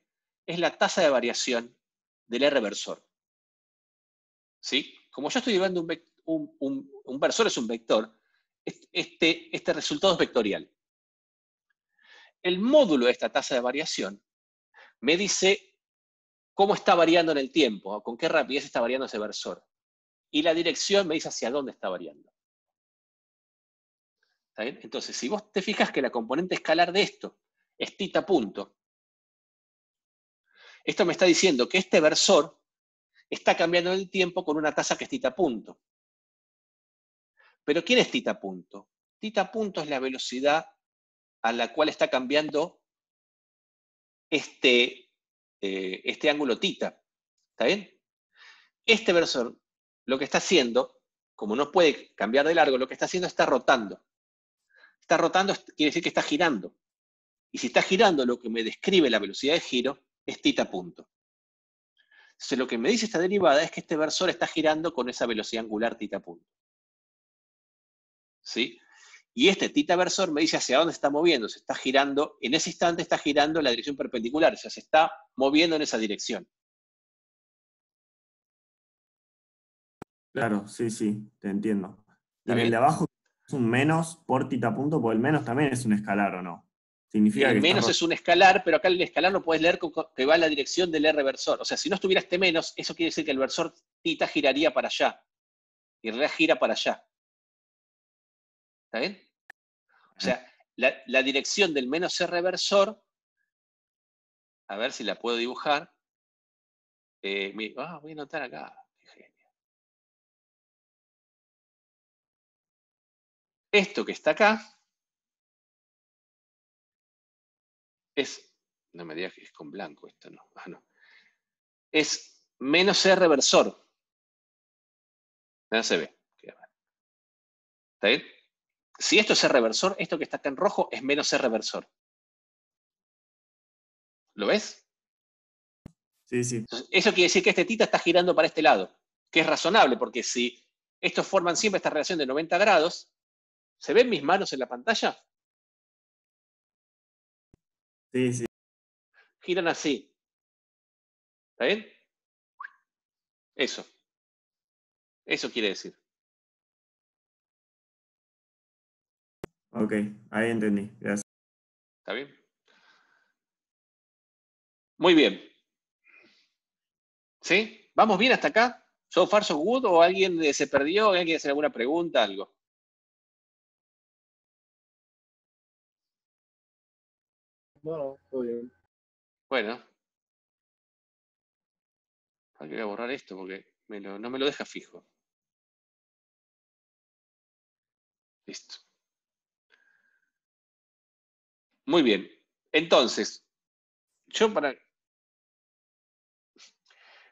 Es la tasa de variación del R versor. ¿Sí? Como yo estoy llevando un versor, es un vector, este resultado es vectorial. El módulo de esta tasa de variación me dice cómo está variando en el tiempo, con qué rapidez está variando ese versor. Y la dirección me dice hacia dónde está variando. ¿Está bien? Entonces, si vos te fijas que la componente escalar de esto es tita punto, esto me está diciendo que este versor está cambiando en el tiempo con una tasa que es tita punto. Pero ¿quién es tita punto? Tita punto es la velocidad a la cual está cambiando este ángulo θ. ¿Está bien? Este versor lo que está haciendo, como no puede cambiar de largo, lo que está haciendo está rotando. Está rotando quiere decir que está girando. Y si está girando, lo que me describe la velocidad de giro es θ punto. Entonces, lo que me dice esta derivada es que este versor está girando con esa velocidad angular θ punto. ¿Sí? Y este θ versor me dice hacia dónde se está moviendo. Se está girando, en ese instante está girando en la dirección perpendicular, o sea, se está moviendo en esa dirección. Claro, sí, sí, te entiendo. Y ¿Está en el bien? de abajo es un menos por θ punto, porque el menos también es un escalar, ¿o no? Y Significa el que está menos es un escalar, pero acá el escalar lo puedes leer que va en la dirección del R versor. O sea, si no estuviera este menos, eso quiere decir que el versor θ giraría para allá. Y en realidad gira para allá. ¿Está bien? O sea, la dirección del menos R versor, a ver si la puedo dibujar. Voy a anotar acá. Qué genio. Esto que está acá es, no me digas que es con blanco esto, no. No. Es menos R versor. No se ve. ¿Está bien? Si esto es R versor, esto que está acá en rojo es menos R versor. ¿Lo ves? Sí, sí. Entonces, eso quiere decir que este θ está girando para este lado, que es razonable, porque si estos forman siempre esta relación de 90 grados, ¿se ven mis manos en la pantalla? Sí, sí. Giran así. ¿Está bien? Eso. Eso quiere decir. Ok, ahí entendí. Gracias. ¿Está bien? Muy bien. ¿Sí? ¿Vamos bien hasta acá? ¿So far so good? ¿O alguien se perdió? ¿Alguien quiere hacer alguna pregunta? Algo. No, todo bien. Bueno. Voy a borrar esto porque no me lo deja fijo. Listo. Muy bien. Entonces, yo para...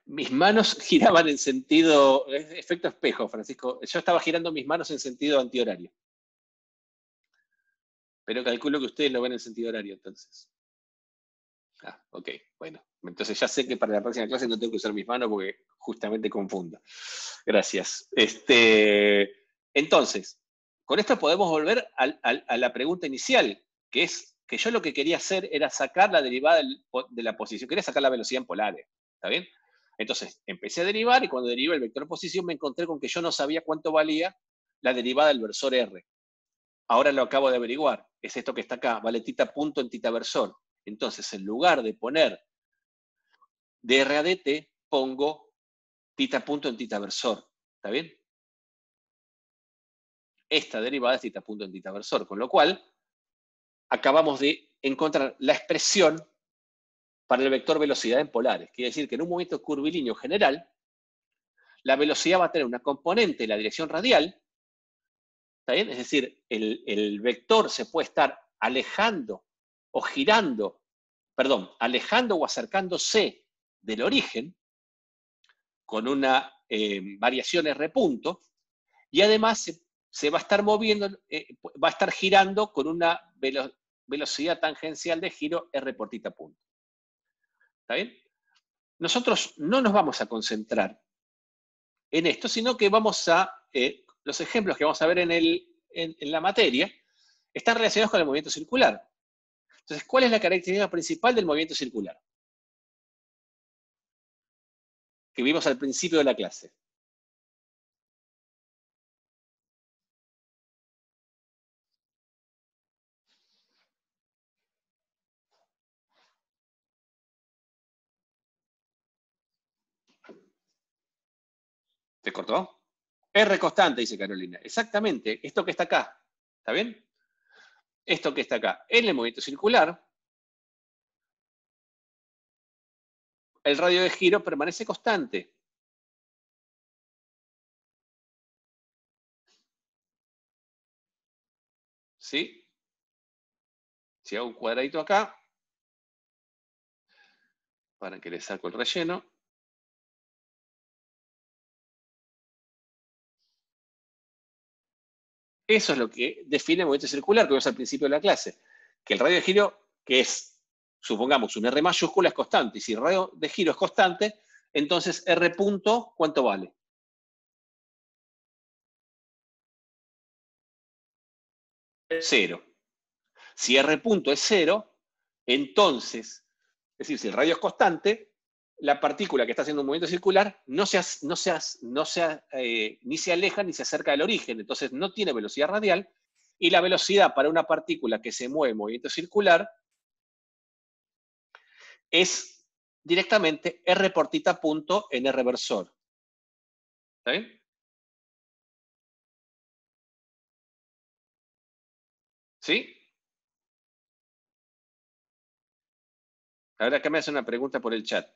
Mis manos giraban en sentido... Efecto espejo, Francisco. Yo estaba girando mis manos en sentido antihorario. Pero calculo que ustedes lo ven en sentido horario, entonces. Ah, ok, bueno. Entonces ya sé que para la próxima clase no tengo que usar mis manos porque justamente confundo. Gracias. Entonces, con esto podemos volver a la pregunta inicial, que es que yo lo que quería hacer era sacar la derivada de la posición. Quería sacar la velocidad en polares. ¿Está bien? Entonces, empecé a derivar y cuando derivé el vector posición me encontré con que yo no sabía cuánto valía la derivada del versor R. Ahora lo acabo de averiguar. Es esto que está acá, vale θ punto en θ versor. Entonces, en lugar de poner dr a dt, pongo θ punto en θ versor. ¿Está bien? Esta derivada es θ punto en θ versor, con lo cual acabamos de encontrar la expresión para el vector velocidad en polares. Quiere decir que en un movimiento curvilíneo general, la velocidad va a tener una componente en la dirección radial, ¿está bien? Es decir, el vector se puede estar alejando o girando, perdón, alejando o acercándose del origen con una variación R punto, y además se va a estar moviendo, va a estar girando con una velocidad tangencial de giro R por θ punto. ¿Está bien? Nosotros no nos vamos a concentrar en esto, sino que vamos a, los ejemplos que vamos a ver en la materia, están relacionados con el movimiento circular. Entonces, ¿cuál es la característica principal del movimiento circular? Que vimos al principio de la clase. ¿Se cortó? R constante, dice Carolina. Exactamente, esto que está acá. ¿Está bien? Esto que está acá. En el movimiento circular, el radio de giro permanece constante. ¿Sí? Si hago un cuadradito acá, Para que le saco el relleno. Eso es lo que define el movimiento circular que vimos al principio de la clase. Que el radio de giro, que es, supongamos, un R mayúscula, es constante. Y si el radio de giro es constante, entonces R punto, ¿cuánto vale? Cero. Si R punto es cero, entonces, es decir, si el radio es constante, la partícula que está haciendo un movimiento circular ni se aleja ni se acerca del origen, entonces no tiene velocidad radial, y la velocidad para una partícula que se mueve en movimiento circular es directamente R por tita punto en R versor. ¿Está bien? ¿Sí? Ahora acá me hace una pregunta por el chat.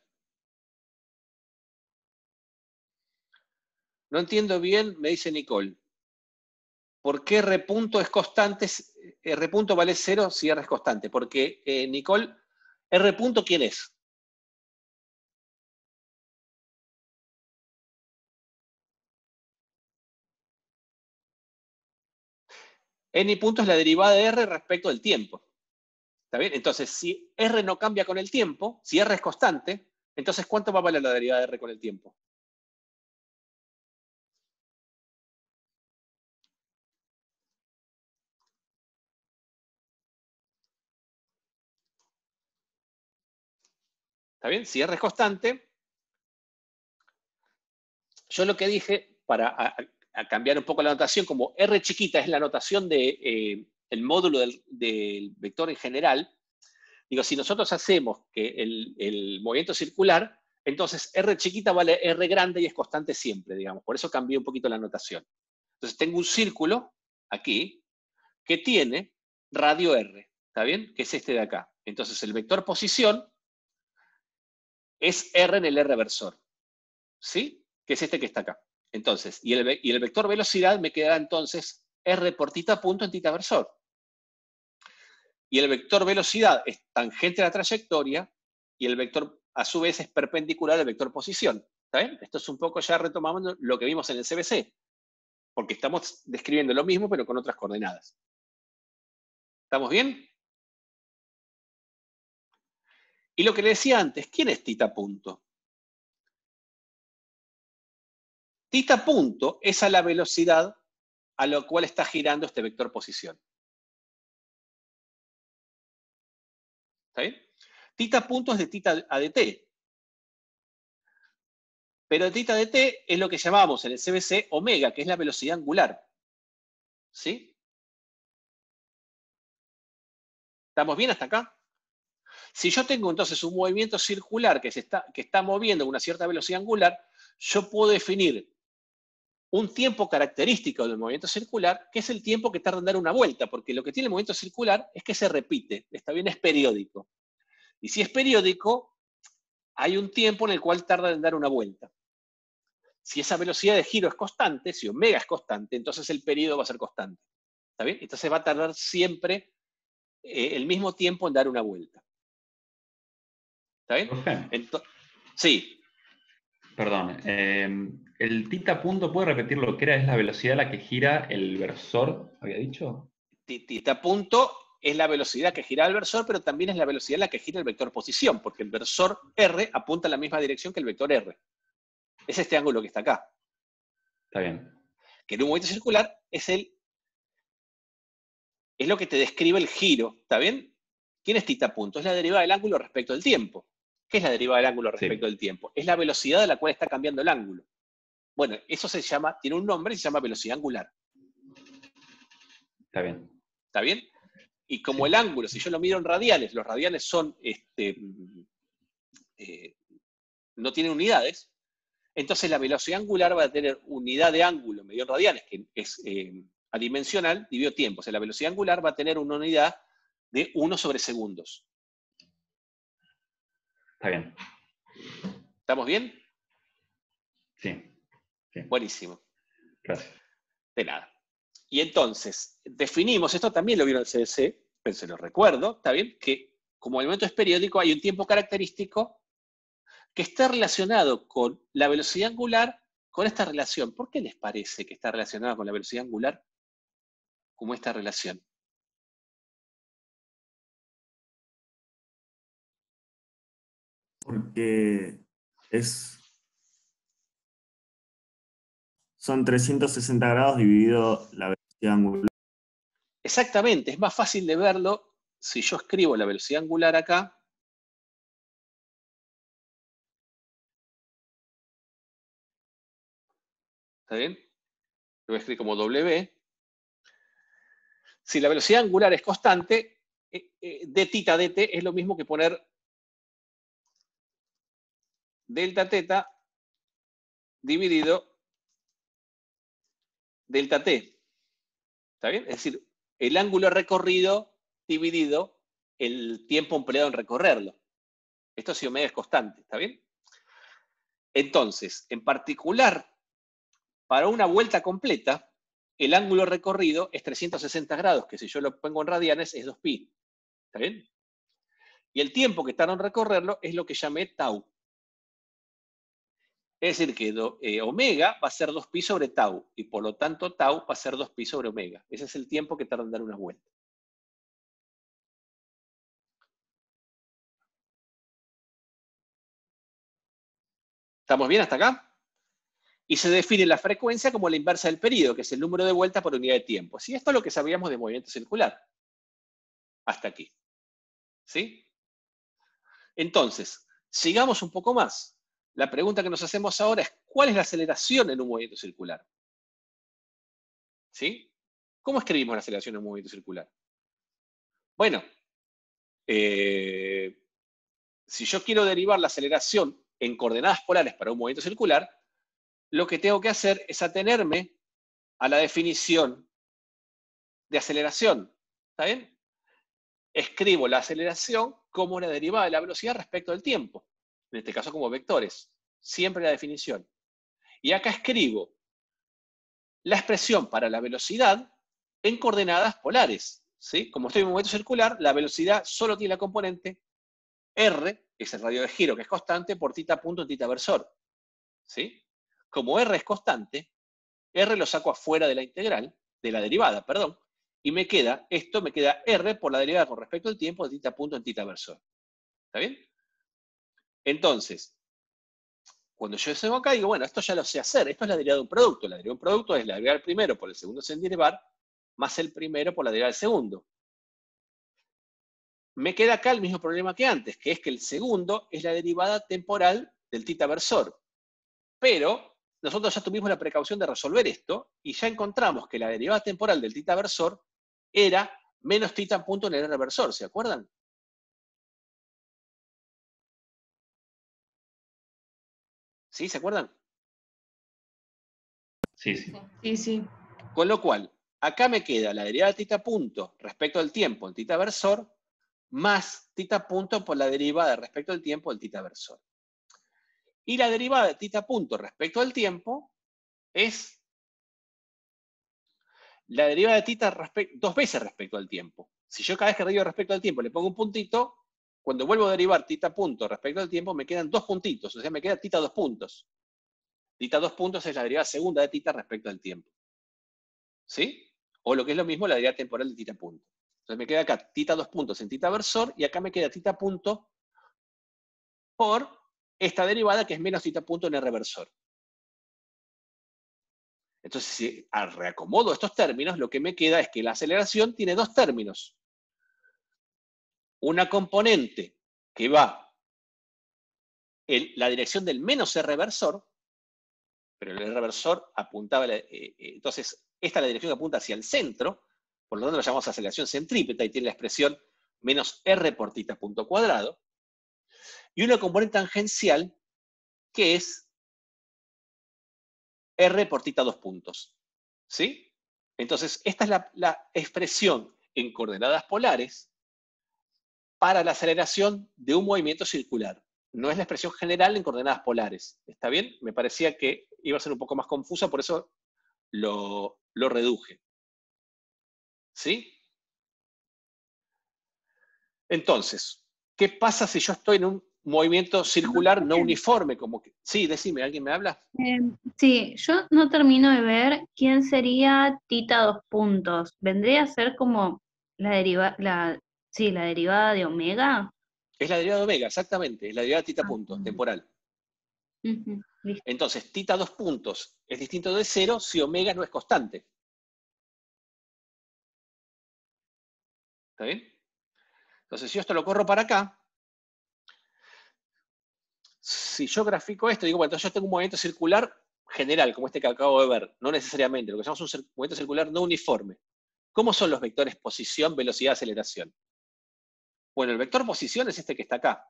No entiendo bien, me dice Nicole. ¿Por qué R punto es constante? R punto vale 0 si R es constante. Porque, Nicole, R punto, ¿quién es? N punto es la derivada de R respecto del tiempo. ¿Está bien? Entonces, si R no cambia con el tiempo, si R es constante, entonces ¿cuánto va a valer la derivada de R con el tiempo? ¿Está bien? Si R es constante, yo lo que dije, para cambiar un poco la notación, como R chiquita es la notación de, el módulo del vector en general, digo, si nosotros hacemos que el movimiento circular, entonces R chiquita vale R grande y es constante siempre, digamos. Por eso cambié un poquito la notación. Entonces tengo un círculo aquí que tiene radio R, ¿está bien? Que es este de acá. Entonces el vector posición es R en el R versor, ¿sí? Que es este que está acá. Entonces, y el vector velocidad me quedará entonces R por tita punto en tita versor. Y el vector velocidad es tangente a la trayectoria y el vector a su vez es perpendicular al vector posición. ¿Está bien? Esto es un poco ya retomando lo que vimos en el CBC, porque estamos describiendo lo mismo pero con otras coordenadas. ¿Estamos bien? Y lo que le decía antes, ¿quién es tita punto? Tita punto es a la velocidad a la cual está girando este vector posición. ¿Está bien? Tita punto es de tita a de t. Pero tita de t es lo que llamamos en el CBC omega, que es la velocidad angular. ¿Sí? ¿Estamos bien hasta acá? Si yo tengo entonces un movimiento circular que está moviendo a una cierta velocidad angular, yo puedo definir un tiempo característico del movimiento circular, que es el tiempo que tarda en dar una vuelta, porque lo que tiene el movimiento circular es que se repite, está bien, es periódico. Y si es periódico, hay un tiempo en el cual tarda en dar una vuelta. Si esa velocidad de giro es constante, si omega es constante, entonces el periodo va a ser constante. ¿Está bien? Entonces va a tardar siempre el mismo tiempo en dar una vuelta. ¿Está bien? Sí. Perdón. ¿El tita punto puede repetir lo que era? ¿Es la velocidad a la que gira el versor? ¿Había dicho? Tita punto es la velocidad que gira el versor, pero también es la velocidad a la que gira el vector posición, porque el versor R apunta en la misma dirección que el vector R. Es este ángulo que está acá. Está bien. Que en un movimiento circular es lo que te describe el giro, ¿está bien? ¿Quién es tita punto? Es la derivada del ángulo respecto al tiempo. ¿Qué es la derivada del ángulo respecto del tiempo? Es la velocidad a la cual está cambiando el ángulo. Bueno, eso se llama, tiene un nombre y se llama velocidad angular. Está bien. ¿Está bien? Y como el ángulo, si yo lo miro en radianes, los radianes son, no tienen unidades, entonces la velocidad angular va a tener unidad de ángulo medio en radianes, que es adimensional, dividido tiempo. O sea, la velocidad angular va a tener una unidad de 1 sobre segundos. Está bien. ¿Estamos bien? Sí. Buenísimo. Gracias. De nada. Y entonces, definimos, esto también lo vieron en el CDC, pero se lo recuerdo, ¿está bien? Que como el momento es periódico, hay un tiempo característico que esté relacionado con la velocidad angular, con esta relación. ¿Por qué les parece que está relacionada con la velocidad angular como esta relación? Porque son 360 grados dividido la velocidad angular. Exactamente, es más fácil de verlo si yo escribo la velocidad angular acá. ¿Está bien? Lo voy a escribir como W. Si la velocidad angular es constante, d θ dt es lo mismo que poner delta θ dividido delta t. ¿Está bien? Es decir, el ángulo recorrido dividido el tiempo empleado en recorrerlo. Esto si omega es constante, ¿está bien? Entonces, en particular, para una vuelta completa, el ángulo recorrido es 360 grados, que si yo lo pongo en radianes es 2pi. ¿Está bien? Y el tiempo que tarda en recorrerlo es lo que llamé tau. Es decir, que omega va a ser 2pi sobre tau, y por lo tanto tau va a ser 2pi sobre omega. Ese es el tiempo que tarda en dar una vuelta. ¿Estamos bien hasta acá? Y se define la frecuencia como la inversa del período, que es el número de vueltas por unidad de tiempo. ¿Sí? Esto es lo que sabíamos de movimiento circular. Hasta aquí. ¿Sí? Entonces, sigamos un poco más. La pregunta que nos hacemos ahora es, ¿cuál es la aceleración en un movimiento circular? ¿Sí? ¿Cómo escribimos la aceleración en un movimiento circular? Bueno, si yo quiero derivar la aceleración en coordenadas polares para un movimiento circular, lo que tengo que hacer es atenerme a la definición de aceleración. ¿Está bien? Escribo la aceleración como una derivada de la velocidad respecto al tiempo. En este caso como vectores. Siempre la definición. Y acá escribo la expresión para la velocidad en coordenadas polares. ¿Sí? Como estoy en un movimiento circular, la velocidad solo tiene la componente r, que es el radio de giro, que es constante, por θ punto en θ versor. ¿Sí? Como r es constante, r lo saco afuera de la integral, de la derivada, perdón, y me queda r por la derivada con respecto al tiempo de θ punto en θ versor. ¿Está bien? Entonces, cuando yo vengo acá, digo, bueno, esto ya lo sé hacer. Esto es la derivada de un producto. La derivada de un producto es la derivada del primero por el segundo sin derivar, más el primero por la derivada del segundo. Me queda acá el mismo problema que antes, que es que el segundo es la derivada temporal del θ versor. Pero nosotros ya tuvimos la precaución de resolver esto y ya encontramos que la derivada temporal del θ versor era menos θ punto en el r versor. ¿Se acuerdan? ¿Sí? ¿Se acuerdan? Sí, sí. Sí, sí. Con lo cual, acá me queda la derivada de θ punto respecto al tiempo en θ versor, más θ punto por la derivada respecto al tiempo del θ versor. Y la derivada de θ punto respecto al tiempo es la derivada de θ dos veces respecto al tiempo. Si yo cada vez que derivo respecto al tiempo le pongo un puntito, cuando vuelvo a derivar θ punto respecto al tiempo me quedan dos puntitos, o sea, me queda θ dos puntos. Θ dos puntos es la derivada segunda de θ respecto al tiempo. ¿Sí? O lo que es lo mismo, la derivada temporal de θ punto. Entonces me queda acá θ dos puntos en θ versor y acá me queda θ punto por esta derivada que es menos θ punto en r versor. Entonces, si reacomodo estos términos, lo que me queda es que la aceleración tiene dos términos. Una componente que va en la dirección del menos r versor, pero el r versor apuntaba, entonces esta es la dirección que apunta hacia el centro, por lo tanto lo llamamos aceleración centrípeta y tiene la expresión menos r por θ punto cuadrado, y una componente tangencial que es r por θ dos puntos. ¿Sí? Entonces, esta es la expresión en coordenadas polares para la aceleración de un movimiento circular. No es la expresión general en coordenadas polares. ¿Está bien? Me parecía que iba a ser un poco más confusa, por eso lo reduje. ¿Sí? Entonces, ¿qué pasa si yo estoy movimiento circular no uniforme, como que... Sí, decime, ¿alguien me habla? Sí, yo no termino de ver quién sería tita 2 puntos. ¿Vendría a ser como sí, la derivada de omega? Es la derivada de omega, exactamente, es la derivada de tita Ah, punto, temporal. listo. Entonces, tita 2 puntos es distinto de 0 si omega no es constante. ¿Está bien? Entonces, si yo esto lo corro para acá, si yo grafico esto, digo, bueno, entonces yo tengo un movimiento circular general, como este que acabo de ver, no necesariamente, lo que llamamos un movimiento circular no uniforme. ¿Cómo son los vectores posición, velocidad, aceleración? Bueno, el vector posición es este que está acá,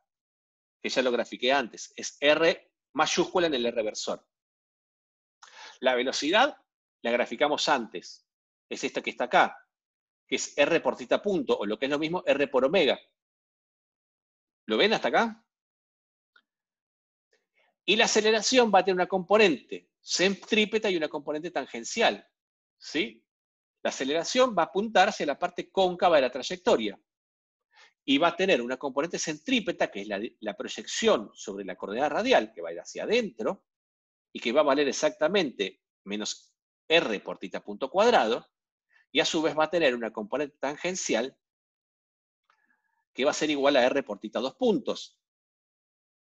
que ya lo grafiqué antes, es R mayúscula en el R versor. La velocidad la graficamos antes, es esta que está acá, que es R por tita punto, o lo que es lo mismo, R por omega. ¿Lo ven hasta acá? Y la aceleración va a tener una componente centrípeta y una componente tangencial, ¿sí? La aceleración va a apuntar hacia la parte cóncava de la trayectoria. Y va a tener una componente centrípeta, que es la proyección sobre la coordenada radial, que va a ir hacia adentro, y que va a valer exactamente menos R por tita punto cuadrado, y a su vez va a tener una componente tangencial que va a ser igual a R por tita 2 puntos.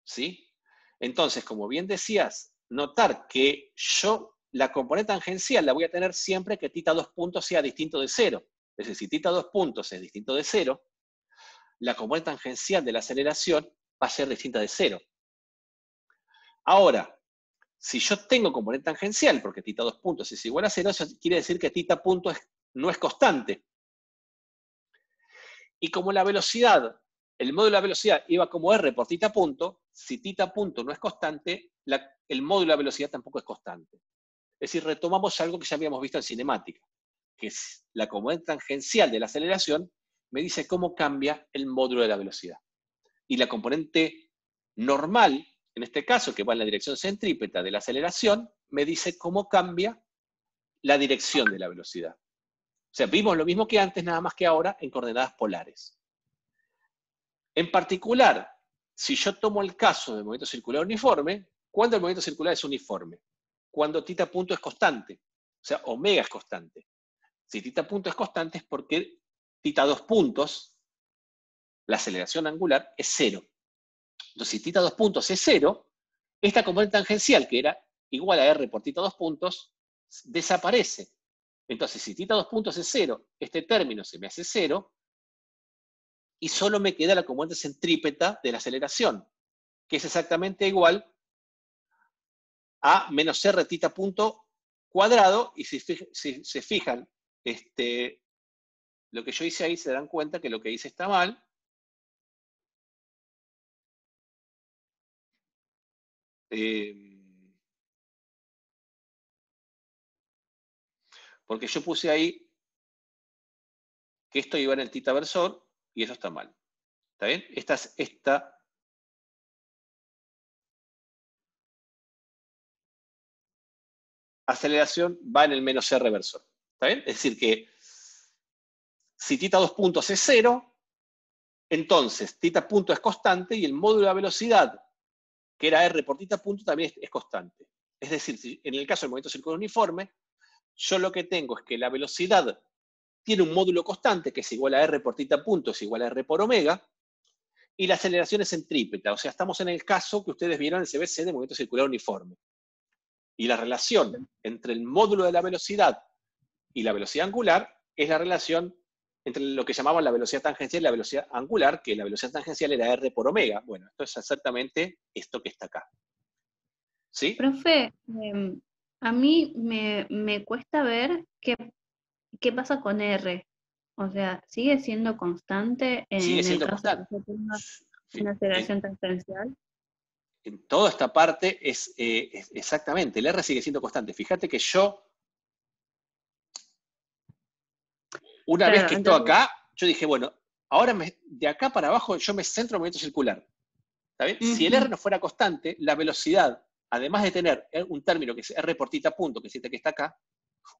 ¿Sí? Entonces, como bien decías, notar que yo la componente tangencial la voy a tener siempre que tita 2 puntos sea distinto de 0. Es decir, si tita 2 puntos es distinto de 0, la componente tangencial de la aceleración va a ser distinta de 0. Ahora, si yo tengo componente tangencial, porque tita 2 puntos es igual a 0, eso quiere decir que tita punto no es constante. Y como la velocidad, el módulo de la velocidad iba como R por tita punto, si tita punto no es constante, el módulo de la velocidad tampoco es constante. Es decir, retomamos algo que ya habíamos visto en cinemática, que es la componente tangencial de la aceleración me dice cómo cambia el módulo de la velocidad. Y la componente normal, en este caso, que va en la dirección centrípeta de la aceleración, me dice cómo cambia la dirección de la velocidad. O sea, vimos lo mismo que antes, nada más que ahora en coordenadas polares. En particular, si yo tomo el caso del movimiento circular uniforme, ¿cuándo el movimiento circular es uniforme? Cuando tita punto es constante, o sea, omega es constante. Si tita punto es constante es porque tita 2 puntos, la aceleración angular, es 0. Entonces, si tita 2 puntos es 0, esta componente tangencial, que era igual a R por tita 2 puntos, desaparece. Entonces, si tita 2 puntos es 0, este término se me hace 0, y solo me queda la componente centrípeta de la aceleración, que es exactamente igual a menos R tita punto cuadrado, y si se fijan, lo que yo hice ahí, se dan cuenta que lo que hice está mal. Porque yo puse ahí que esto iba en el tita versor, y eso está mal. ¿Está bien? Esta aceleración va en el menos R versor. ¿Está bien? Es decir que si tita 2 puntos es 0, entonces tita punto es constante y el módulo de la velocidad, que era R por tita punto, también es constante. Es decir, si en el caso del movimiento circular uniforme, yo lo que tengo es que la velocidad tiene un módulo constante, que es igual a R por tita punto, es igual a R por omega, y la aceleración es centrípeta. O sea, estamos en el caso que ustedes vieron en el CBC de movimiento circular uniforme. Y la relación entre el módulo de la velocidad y la velocidad angular es la relación entre lo que llamaban la velocidad tangencial y la velocidad angular, que la velocidad tangencial era R por omega. Bueno, esto es exactamente esto que está acá. ¿Sí? Profe, a mí me cuesta ver qué pasa con R. O sea, ¿sigue siendo constante Sigue en el siendo caso de constante. que tenga Sí. una aceleración tangencial? En toda esta parte es exactamente, el R sigue siendo constante. Fíjate que yo, una vez que estoy acá, yo dije, bueno, ahora de acá para abajo yo me centro en movimiento circular. ¿Está bien? Si el R no fuera constante, la velocidad, además de tener un término que es R por tita punto, que es este que está acá,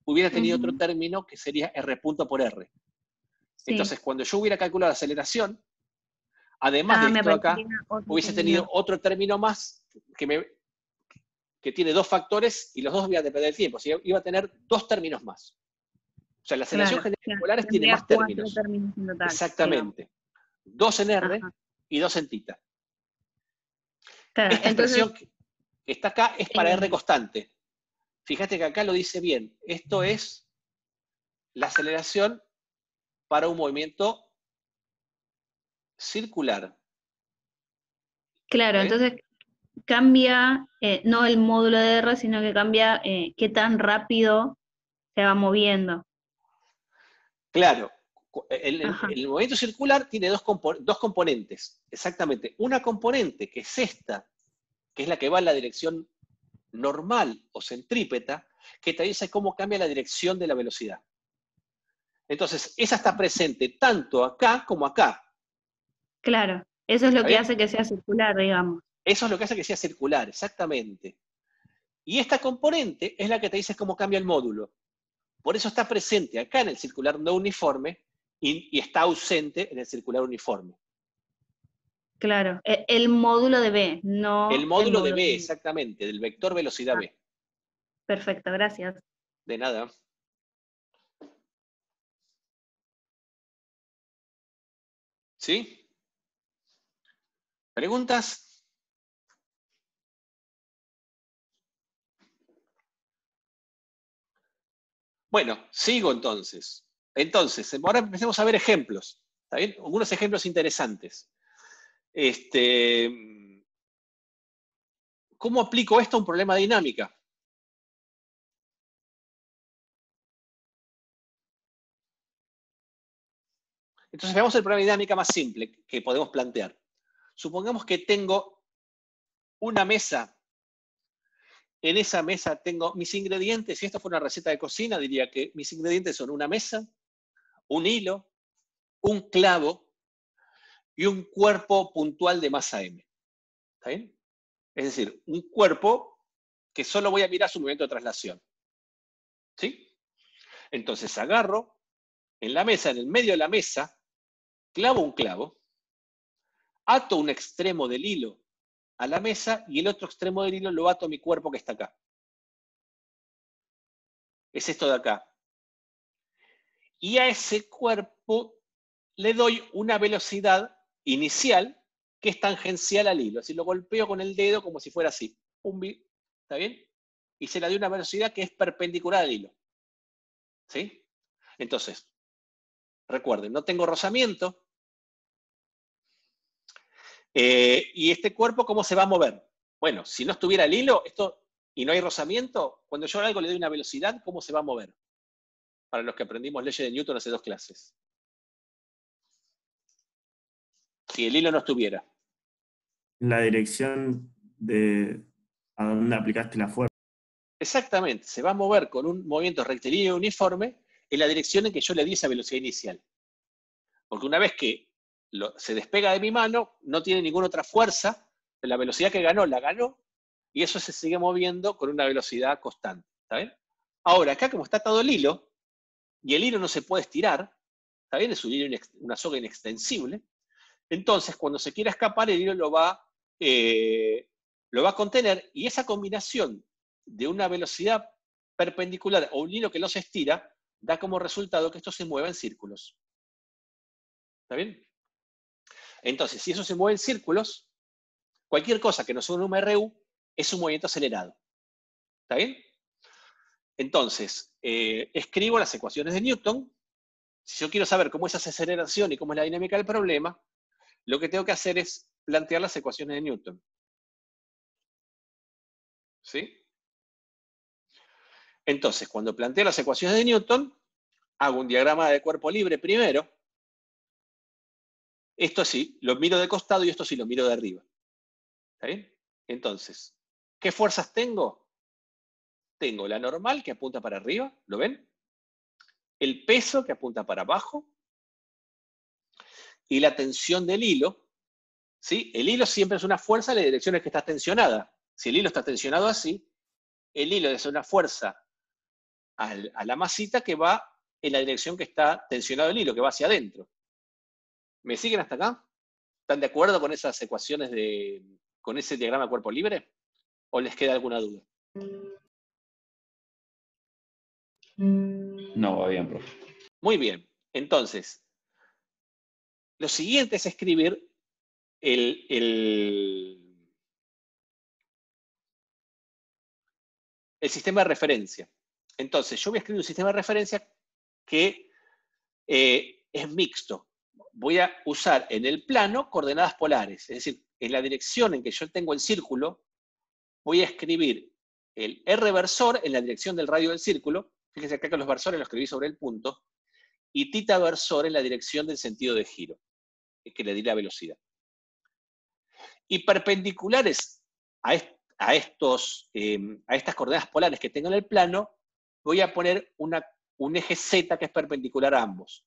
hubiera tenido otro término que sería R punto por R. Sí. Entonces, cuando yo hubiera calculado la aceleración, Además de me esto acá, parecía otro hubiese término. tenido otro término más que tiene dos factores y los dos van a depender del tiempo. O sea, iba a tener dos términos más. O sea, la aceleración Claro, general de polares tiene tendría más 4 términos. términos en total. Exactamente. 2 en R Ajá. y 2 en tita. Claro, Esta entonces, expresión que está acá es para R eh, constante. Fíjate que acá lo dice bien. Esto es la aceleración para un movimiento circular. claro, ¿Está bien? entonces cambia no el módulo de R, sino que cambia qué tan rápido se va moviendo. Claro. Ajá, El movimiento circular tiene dos componentes. Exactamente. Una componente que es esta, que es la que va en la dirección normal o centrípeta, que te dice cómo cambia la dirección de la velocidad. Entonces, esa está presente tanto acá como acá. claro. Eso es lo ¿Está que bien? hace que sea circular, digamos. Eso es lo que hace que sea circular, exactamente. Y esta componente es la que te dice cómo cambia el módulo. Por eso está presente acá en el circular no uniforme y está ausente en el circular uniforme. Claro, el módulo de B, El no el módulo de módulo B, de B. exactamente, del vector velocidad Ah, B. perfecto, gracias. De nada. ¿Sí? ¿Preguntas? Bueno, sigo entonces. Entonces, ahora empecemos a ver ejemplos. ¿Está bien? Algunos ejemplos interesantes. ¿Cómo aplico esto a un problema de dinámica? Entonces veamos el problema de dinámica más simple que podemos plantear. Supongamos que tengo una mesa. En esa mesa tengo mis ingredientes. Si esto fuera una receta de cocina, diría que mis ingredientes son una mesa, un hilo, un clavo y un cuerpo puntual de masa M. ¿Está bien? Es decir, un cuerpo que solo voy a mirar su movimiento de traslación. ¿Sí? Entonces agarro en la mesa, en el medio de la mesa, clavo un clavo, ato un extremo del hilo a la mesa y el otro extremo del hilo lo ato a mi cuerpo que está acá. Es esto de acá. Y a ese cuerpo le doy una velocidad inicial que es tangencial al hilo. Así lo golpeo con el dedo como si fuera así. ¿Está bien? Y se le doy una velocidad que es perpendicular al hilo. ¿Sí? Entonces, recuerden, no tengo rozamiento. ¿Y este cuerpo cómo se va a mover? Bueno, si no estuviera el hilo y no hay rozamiento, cuando yo a algo le doy una velocidad, ¿cómo se va a mover? Para los que aprendimos leyes de Newton hace 2 clases. Si el hilo no estuviera. La dirección de a dónde aplicaste la fuerza. Exactamente, se va a mover con un movimiento rectilíneo uniforme en la dirección en que yo le di esa velocidad inicial. Porque una vez que se despega de mi mano, no tiene ninguna otra fuerza, la velocidad que ganó, la ganó, y eso se sigue moviendo con una velocidad constante. ¿Está bien? Ahora, acá como está atado el hilo, y el hilo no se puede estirar, ¿está bien? Es un hilo, una soga inextensible, entonces cuando se quiera escapar, el hilo lo va a contener, y esa combinación de una velocidad perpendicular o un hilo que no se estira, da como resultado que esto se mueva en círculos. ¿Está bien? Entonces, si eso se mueve en círculos, cualquier cosa que no sea un MRU es un movimiento acelerado. ¿Está bien? Entonces, escribo las ecuaciones de Newton. Si yo quiero saber cómo es esa aceleración y cómo es la dinámica del problema, lo que tengo que hacer es plantear las ecuaciones de Newton. ¿Sí? Entonces, cuando planteo las ecuaciones de Newton, hago un diagrama de cuerpo libre primero. Esto sí, lo miro de costado y esto sí lo miro de arriba. ¿Está bien? Entonces, ¿qué fuerzas tengo? Tengo la normal que apunta para arriba, ¿lo ven? El peso que apunta para abajo y la tensión del hilo. ¿Sí? El hilo siempre es una fuerza en la dirección en que está tensionada. Si el hilo está tensionado así, el hilo es una fuerza a la masita que va en la dirección que está tensionado el hilo, que va hacia adentro. ¿Me siguen hasta acá? ¿Están de acuerdo con esas ecuaciones con ese diagrama de cuerpo libre? ¿O les queda alguna duda? No, va bien, profe. Muy bien. Entonces, lo siguiente es escribir el sistema de referencia. Entonces, yo voy a escribir un sistema de referencia que es mixto. Voy a usar en el plano coordenadas polares, es decir, en la dirección en que yo tengo el círculo, voy a escribir el R versor en la dirección del radio del círculo. Fíjense acá que los versores los escribí sobre el punto, y θ versor en la dirección del sentido de giro, que le di la velocidad. Y perpendiculares a estas coordenadas polares que tengo en el plano, voy a poner un eje Z que es perpendicular a ambos.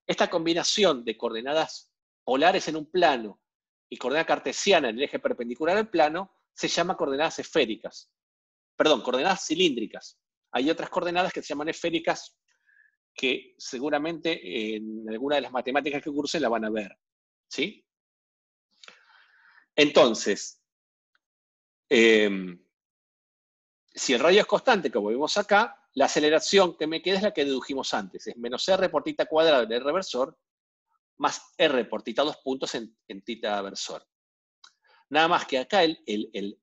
Esta combinación de coordenadas polares en un plano y coordenada cartesiana en el eje perpendicular al plano se llama coordenadas esféricas. Perdón, coordenadas cilíndricas. Hay otras coordenadas que se llaman esféricas que seguramente en alguna de las matemáticas que cursen la van a ver. ¿Sí? Entonces, si el radio es constante, como vimos acá, la aceleración que me queda es la que dedujimos antes. Es menos r por θ cuadrado en r versor, más r por θ 2 puntos en θ versor. Nada más que acá el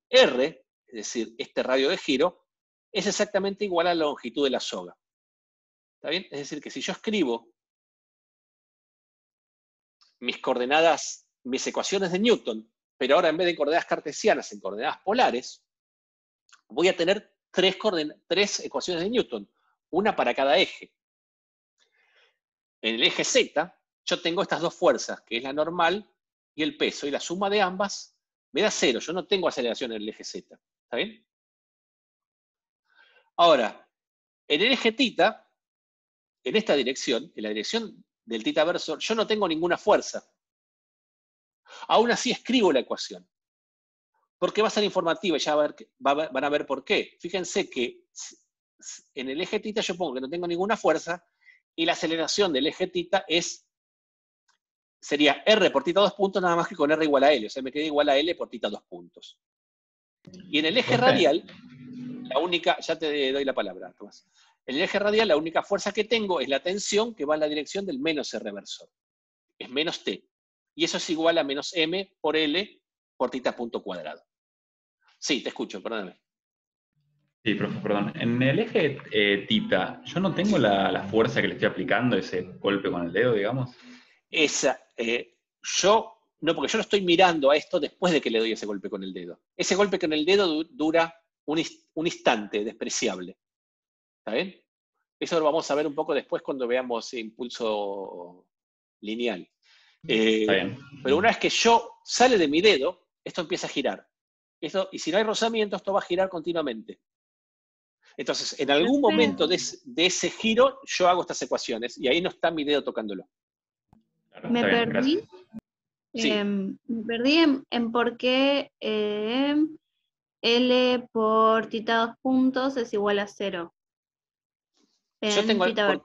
r, es decir, este radio de giro, es exactamente igual a la longitud de la soga. ¿Está bien? Es decir, que si yo escribo mis coordenadas, mis ecuaciones de Newton, pero ahora en vez de coordenadas cartesianas en coordenadas polares, voy a tener tres ecuaciones de Newton, una para cada eje. En el eje Z, yo tengo estas dos fuerzas, que es la normal y el peso, y la suma de ambas me da 0. Yo no tengo aceleración en el eje Z. ¿Está bien? Ahora, en el eje θ, en esta dirección, en la dirección del θ versor, yo no tengo ninguna fuerza. Aún así escribo la ecuación. Porque va a ser informativa y ya van a ver por qué. Fíjense que en el eje θ yo pongo que no tengo ninguna fuerza y la aceleración del eje θ sería r por θ 2 puntos nada más que con r igual a L. O sea, me queda igual a L por θ 2 puntos. Y en el eje radial, la única, ya te doy la palabra, Tomás. En el eje radial la única fuerza que tengo es la tensión que va en la dirección del menos r versor. Es menos t. Y eso es igual a menos m por L por θ punto cuadrado. Sí, te escucho, perdóname. Sí, profe, perdón. En el eje θ, ¿yo no tengo la fuerza que le estoy aplicando, ese golpe con el dedo, digamos? No, porque yo lo estoy mirando a esto después de que le doy ese golpe con el dedo. Ese golpe con el dedo dura un instante despreciable. ¿Está bien? Eso lo vamos a ver un poco después cuando veamos impulso lineal. Está bien. Pero una vez que sale de mi dedo, esto empieza a girar. Y si no hay rozamiento, esto va a girar continuamente. Entonces, en algún momento de ese giro, yo hago estas ecuaciones, y ahí no está mi dedo tocándolo. Claro, Me está bien, perdí. gracias. Sí. Me perdí en por qué L por θ 2 puntos es igual a 0. Yo tengo, θ versor.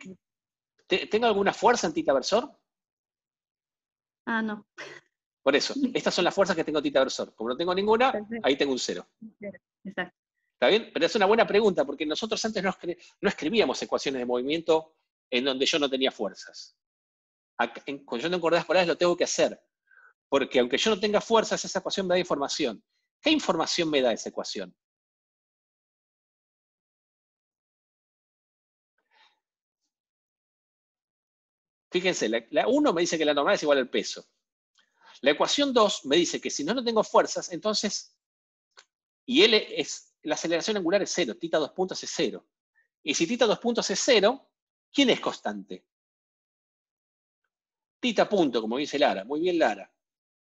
¿tengo alguna fuerza en θ versor? Ah, no. Por eso, estas son las fuerzas que tengo en θ versor. Como no tengo ninguna, Perfecto. ahí tengo un 0. Exacto. ¿Está bien? Pero es una buena pregunta, porque nosotros antes no escribíamos ecuaciones de movimiento en donde yo no tenía fuerzas. Cuando yo tengo coordenadas polares lo tengo que hacer, porque aunque yo no tenga fuerzas, esa ecuación me da información. ¿Qué información me da esa ecuación? Fíjense, la 1 me dice que la normal es igual al peso. La ecuación 2 me dice que si no tengo fuerzas, entonces, y la aceleración angular es 0, θ 2 puntos es 0. Y si θ 2 puntos es 0, ¿quién es constante? Θ punto, como dice Lara, muy bien Lara.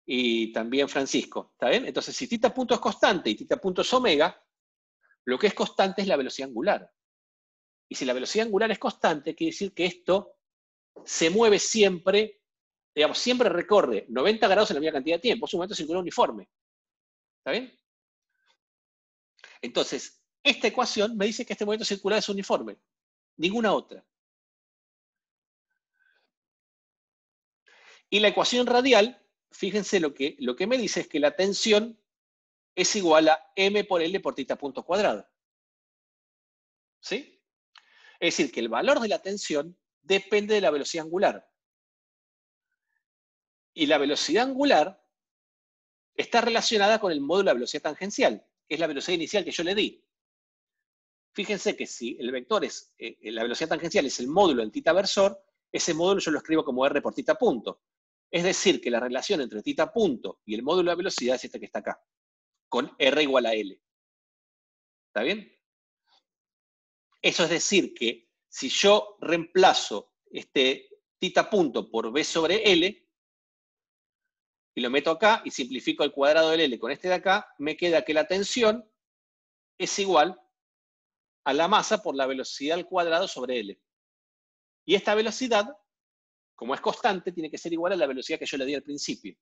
Y también Francisco, ¿está bien? Entonces, si θ punto es constante y θ punto es omega, lo que es constante es la velocidad angular. Y si la velocidad angular es constante, quiere decir que esto se mueve siempre, digamos, siempre recorre 90 grados en la misma cantidad de tiempo. Es un movimiento circular uniforme. ¿Está bien? Entonces, esta ecuación me dice que este movimiento circular es uniforme. Ninguna otra. Y la ecuación radial fíjense lo que me dice es que la tensión es igual a m por L por θ punto cuadrado. ¿Sí? Es decir, que el valor de la tensión depende de la velocidad angular. Y la velocidad angular está relacionada con el módulo de la velocidad tangencial, que es la velocidad inicial que yo le di. Fíjense que si el vector es, la velocidad tangencial es el módulo del θ versor, ese módulo yo lo escribo como r por θ punto. Es decir, que la relación entre θ punto y el módulo de la velocidad es este que está acá, con r igual a L. ¿Está bien? Eso es decir que si yo reemplazo este θ punto por b sobre L, y lo meto acá, y simplifico el cuadrado del L con este de acá, me queda que la tensión es igual a la masa por la velocidad al cuadrado sobre L. Y esta velocidad, como es constante, tiene que ser igual a la velocidad que yo le di al principio.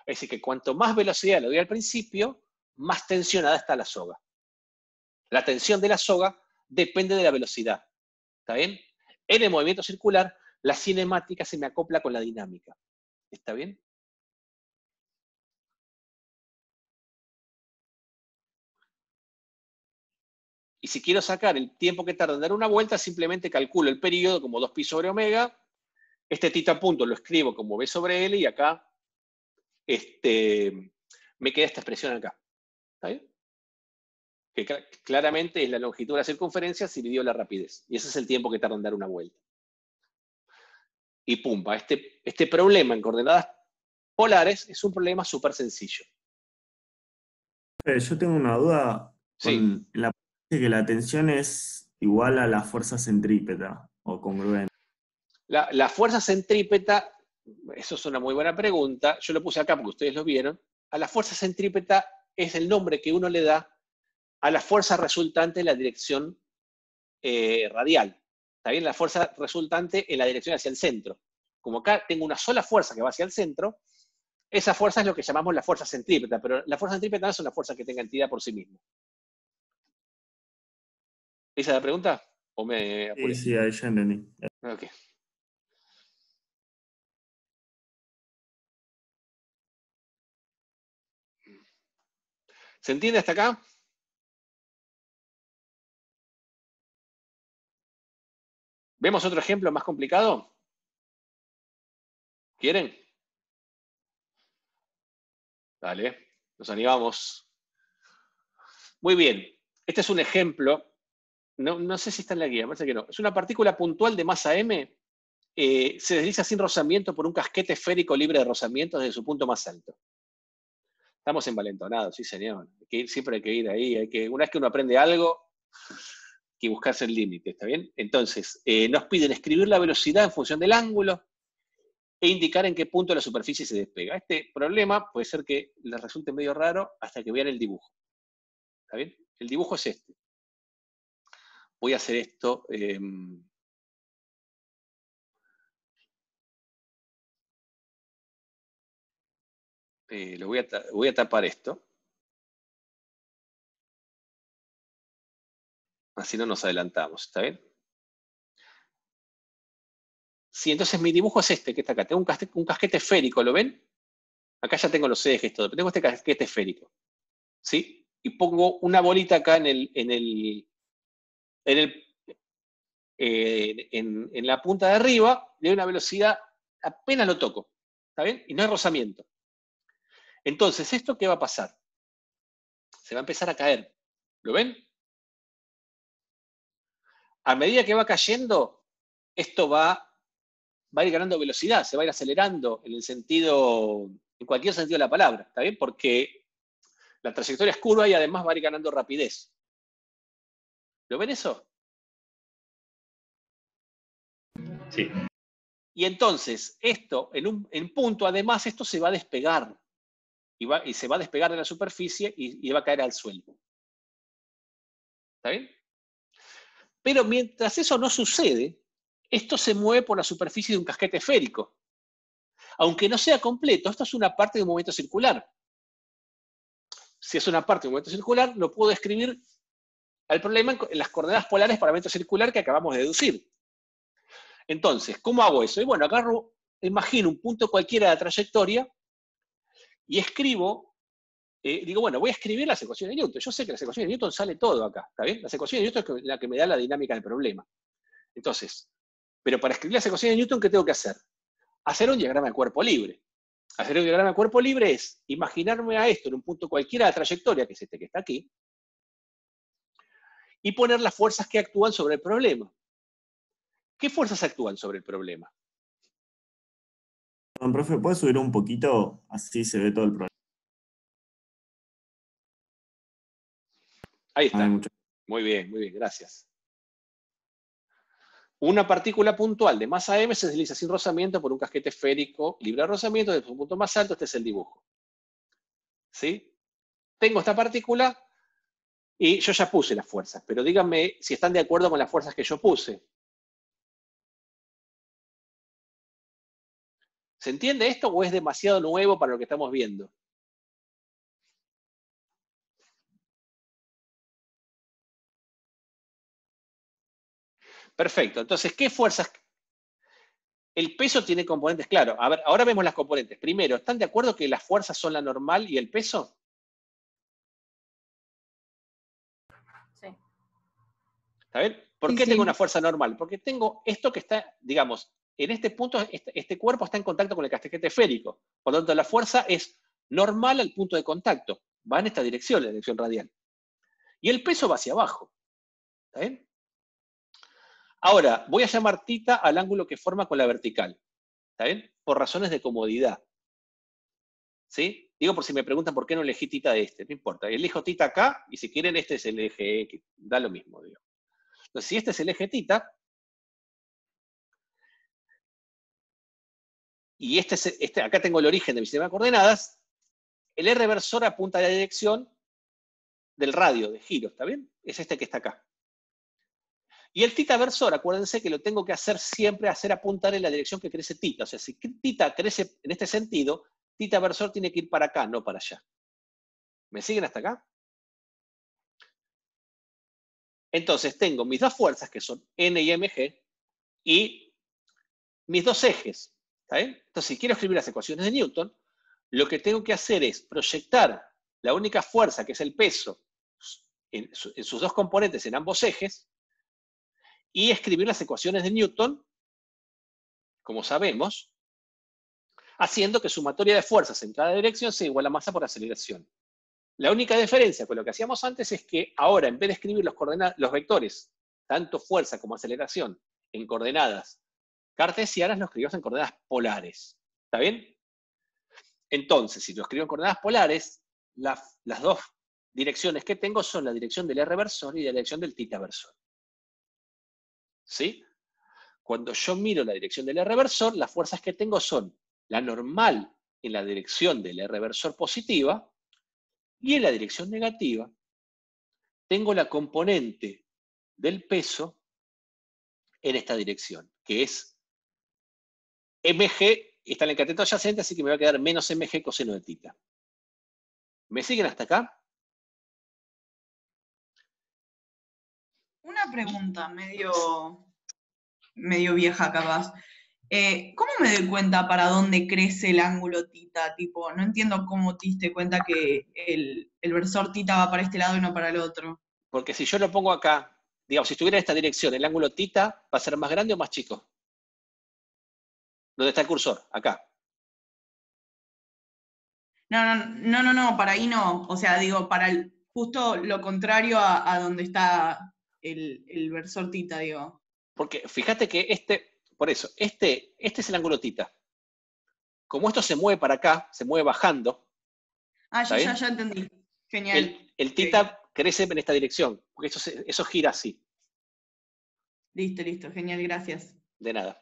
Es decir, que cuanto más velocidad le doy al principio, más tensionada está la soga. La tensión de la soga depende de la velocidad. ¿Está bien? En el movimiento circular, la cinemática se me acopla con la dinámica. ¿Está bien? Y si quiero sacar el tiempo que tarda en dar una vuelta, simplemente calculo el periodo como 2pi sobre omega. Este θ punto lo escribo como b sobre L y acá me queda esta expresión acá. ¿Está bien? Que claramente es la longitud de la circunferencia dividido la rapidez. Y ese es el tiempo que tarda en dar una vuelta. Y pumba, este problema en coordenadas polares es un problema súper sencillo. Yo tengo una duda Sí. con la parte que la tensión es igual a la fuerza centrípeta o congruente. La fuerza centrípeta, eso es una muy buena pregunta, yo lo puse acá porque ustedes lo vieron. A la fuerza centrípeta es el nombre que uno le da a la fuerza resultante en la dirección radial. ¿Está bien? La fuerza resultante en la dirección hacia el centro. Como acá tengo una sola fuerza que va hacia el centro, esa fuerza es lo que llamamos la fuerza centrípeta, pero la fuerza centrípeta no es una fuerza que tenga entidad por sí misma. ¿Esa es la pregunta? ¿O me apuré? Sí, ahí ya entendí. Ok. ¿Se entiende hasta acá? ¿Vemos otro ejemplo más complicado? ¿Quieren? Dale, nos animamos. Muy bien. Este es un ejemplo. No sé si está en la guía, me parece que no. Es una partícula puntual de masa m. Se desliza sin rozamiento por un casquete esférico libre de rozamientos desde su punto más alto. Estamos envalentonados, sí señor. Siempre hay que ir ahí. Una vez que uno aprende algo, hay que buscarse el límite, ¿está bien? Entonces, nos piden escribir la velocidad en función del ángulo e indicar en qué punto la superficie se despega. Este problema puede ser que les resulte medio raro hasta que vean el dibujo. ¿Está bien? El dibujo es este. Voy a hacer esto. Voy a tapar esto. Así no nos adelantamos, ¿está bien? Sí, entonces mi dibujo es este que está acá. Tengo un casquete esférico, ¿lo ven? Acá ya tengo los ejes, todo. Pero tengo este casquete esférico. ¿Sí? Y pongo una bolita acá en la punta de arriba, le doy una velocidad, apenas lo toco. ¿Está bien? Y no hay rozamiento. Entonces, ¿esto qué va a pasar? Se va a empezar a caer. ¿Lo ven? A medida que va cayendo, esto va a ir ganando velocidad, se va a ir acelerando en cualquier sentido de la palabra, ¿está bien? Porque la trayectoria es curva y además va a ir ganando rapidez. ¿Lo ven eso? Sí. Y entonces, esto, en punto, además, esto se va a despegar. Y se va a despegar de la superficie y va a caer al suelo. ¿Está bien? Pero mientras eso no sucede, esto se mueve por la superficie de un casquete esférico. Aunque no sea completo, esto es una parte de un movimiento circular. Si es una parte de un movimiento circular, lo puedo escribir al problema en las coordenadas polares para movimiento circular que acabamos de deducir. Entonces, ¿cómo hago eso? Y bueno, agarro imagino un punto cualquiera de la trayectoria y escribo, digo, bueno, voy a escribir las ecuaciones de Newton. Yo sé que las ecuaciones de Newton sale todo acá, ¿está bien? Las ecuaciones de Newton es la que me da la dinámica del problema. Entonces, pero para escribir las ecuaciones de Newton, ¿qué tengo que hacer? Hacer un diagrama de cuerpo libre. Hacer un diagrama de cuerpo libre es imaginarme a esto en un punto cualquiera de la trayectoria, que es este que está aquí, y poner las fuerzas que actúan sobre el problema. ¿Qué fuerzas actúan sobre el problema? Profe, ¿puede subir un poquito? Así se ve todo el problema. Ahí está. Muy bien, gracias. Una partícula puntual de masa m se desliza sin rozamiento por un casquete esférico libre de rozamiento desde su punto más alto. Este es el dibujo. ¿Sí? Tengo esta partícula y yo ya puse las fuerzas, pero díganme si están de acuerdo con las fuerzas que yo puse. ¿Se entiende esto o es demasiado nuevo para lo que estamos viendo? Perfecto. Entonces, ¿qué fuerzas? El peso tiene componentes, claro. A ver, ahora vemos las componentes. Primero, ¿están de acuerdo que las fuerzas son la normal y el peso? Sí. ¿Está bien? ¿Por qué tengo una fuerza normal? Porque tengo esto que está, digamos, en este punto, este cuerpo está en contacto con el casquete esférico. Por lo tanto, la fuerza es normal al punto de contacto. Va en esta dirección, la dirección radial. Y el peso va hacia abajo. ¿Está bien? Ahora, voy a llamar θ al ángulo que forma con la vertical. ¿Está bien? Por razones de comodidad. ¿Sí? Digo por si me preguntan por qué no elegí θ de este. No importa. Elijo θ acá y si quieren este es el eje X. Da lo mismo, digo. Entonces, si este es el eje θ, y acá tengo el origen de mi sistema de coordenadas, el R versor apunta a la dirección del radio de giro, ¿está bien? Es este que está acá. Y el θ versor, acuérdense que lo tengo que hacer siempre, hacer apuntar en la dirección que crece θ. O sea, si θ crece en este sentido, θ versor tiene que ir para acá, no para allá. ¿Me siguen hasta acá? Entonces tengo mis dos fuerzas, que son N y mg, y mis dos ejes. ¿Está bien? Entonces, si quiero escribir las ecuaciones de Newton, lo que tengo que hacer es proyectar la única fuerza, que es el peso, en sus dos componentes en ambos ejes, y escribir las ecuaciones de Newton, como sabemos, haciendo que sumatoria de fuerzas en cada dirección sea igual a masa por aceleración. La única diferencia con lo que hacíamos antes es que ahora, en vez de escribir los vectores, tanto fuerza como aceleración, en coordenadas cartesianas, lo escribimos en coordenadas polares. ¿Está bien? Entonces, si lo escribo en coordenadas polares, las dos direcciones que tengo son la dirección del R versor y la dirección del θ versor. ¿Sí? Cuando yo miro la dirección del R versor, las fuerzas que tengo son la normal en la dirección del R versor positiva, y en la dirección negativa tengo la componente del peso en esta dirección, que es mg, está en el cateto adyacente, así que me va a quedar menos mg coseno de θ. ¿Me siguen hasta acá? Una pregunta medio vieja capaz. ¿Cómo me doy cuenta para dónde crece el ángulo θ? Tipo, no entiendo cómo te diste cuenta que el versor θ va para este lado y no para el otro. Porque si yo lo pongo acá, digamos, si estuviera en esta dirección, el ángulo θ va a ser más grande o más chico. ¿Dónde está el cursor? Acá. No, para ahí no. O sea, digo, para justo lo contrario a donde está el versor θ, digo. Porque fíjate que por eso, este es el ángulo θ. Como esto se mueve para acá, se mueve bajando. Ah, ya entendí. Genial. El θ crece en esta dirección, porque eso gira así. Listo, genial, gracias. De nada.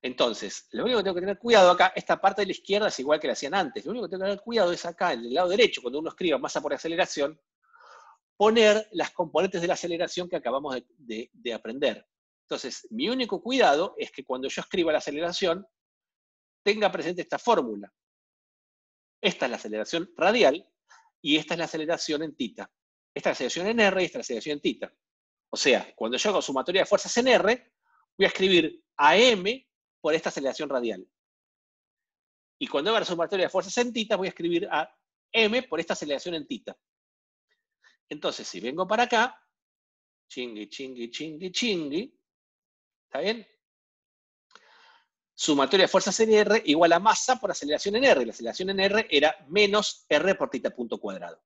Entonces, lo único que tengo que tener cuidado acá, esta parte de la izquierda es igual que la hacían antes. Lo único que tengo que tener cuidado es acá, en el lado derecho, cuando uno escriba masa por aceleración, poner las componentes de la aceleración que acabamos de aprender. Entonces, mi único cuidado es que cuando yo escriba la aceleración, tenga presente esta fórmula. Esta es la aceleración radial y esta es la aceleración en θ. Esta es la aceleración en R y esta es la aceleración en θ. O sea, cuando yo hago sumatoria de fuerzas en R, voy a escribir AM por esta aceleración radial. Y cuando haga la sumatoria de fuerzas en tita, voy a escribir a M por esta aceleración en tita. Entonces, si vengo para acá, chingui, chingui, chingui, chingui, ¿está bien? Sumatoria de fuerzas en R igual a masa por aceleración en R. La aceleración en R era menos R por tita punto cuadrado.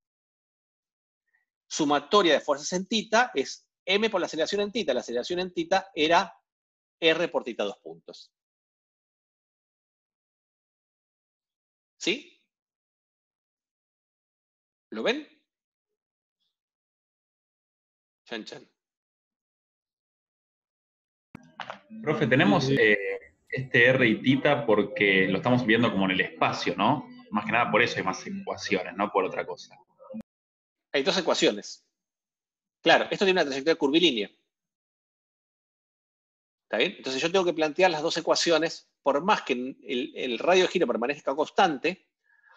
Sumatoria de fuerzas en tita es M por la aceleración en tita. La aceleración en tita era R por tita 2 puntos. ¿Sí? ¿Lo ven? Chan, chan. Profe, tenemos este R y tita porque lo estamos viendo como en el espacio, ¿no? Más que nada por eso hay más ecuaciones, no por otra cosa. Hay dos ecuaciones. Claro, esto tiene una trayectoria curvilínea. ¿Está bien? Entonces yo tengo que plantear las dos ecuaciones, por más que el radio de giro permanezca constante,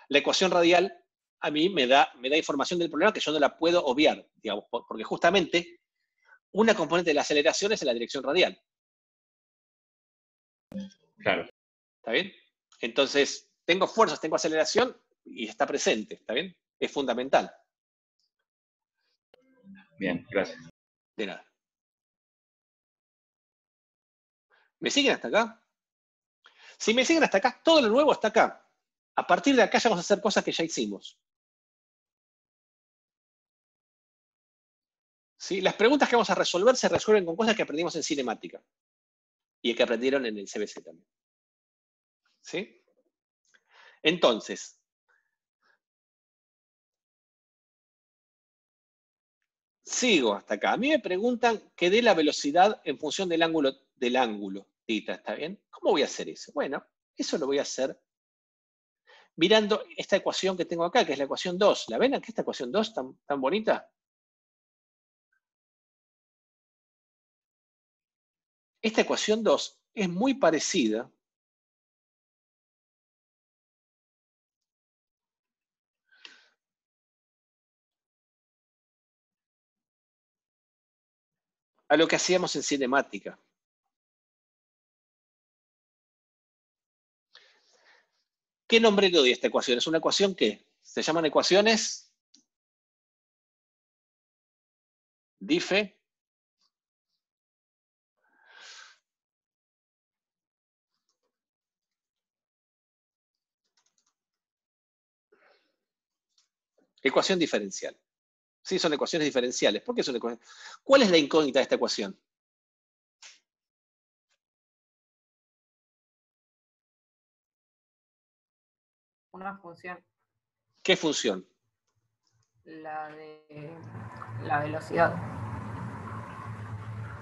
la ecuación radial a mí me da información del problema que yo no la puedo obviar, digamos, porque justamente una componente de la aceleración es en la dirección radial. Claro. ¿Está bien? Entonces, tengo fuerzas, tengo aceleración y está presente, ¿está bien? Es fundamental. Bien, gracias. De nada. ¿Me siguen hasta acá? Si me siguen hasta acá, todo lo nuevo está acá. A partir de acá ya vamos a hacer cosas que ya hicimos. ¿Sí? Las preguntas que vamos a resolver se resuelven con cosas que aprendimos en cinemática. Y que aprendieron en el CBC también. ¿Sí? Entonces, sigo hasta acá. A mí me preguntan que dé la velocidad en función del ángulo tita, ¿está bien? ¿Cómo voy a hacer eso? Bueno, eso lo voy a hacer mirando esta ecuación que tengo acá, que es la ecuación 2. ¿La ven aquí esta ecuación 2 tan bonita? Esta ecuación 2 es muy parecida a lo que hacíamos en cinemática. ¿Qué nombre le doy a esta ecuación? Es una ecuación que se llaman ecuaciones dife ecuación diferencial. Sí, son ecuaciones diferenciales. ¿Por qué son ecuaciones? ¿Cuál es la incógnita de esta ecuación? Una función. ¿Qué función? La de la velocidad.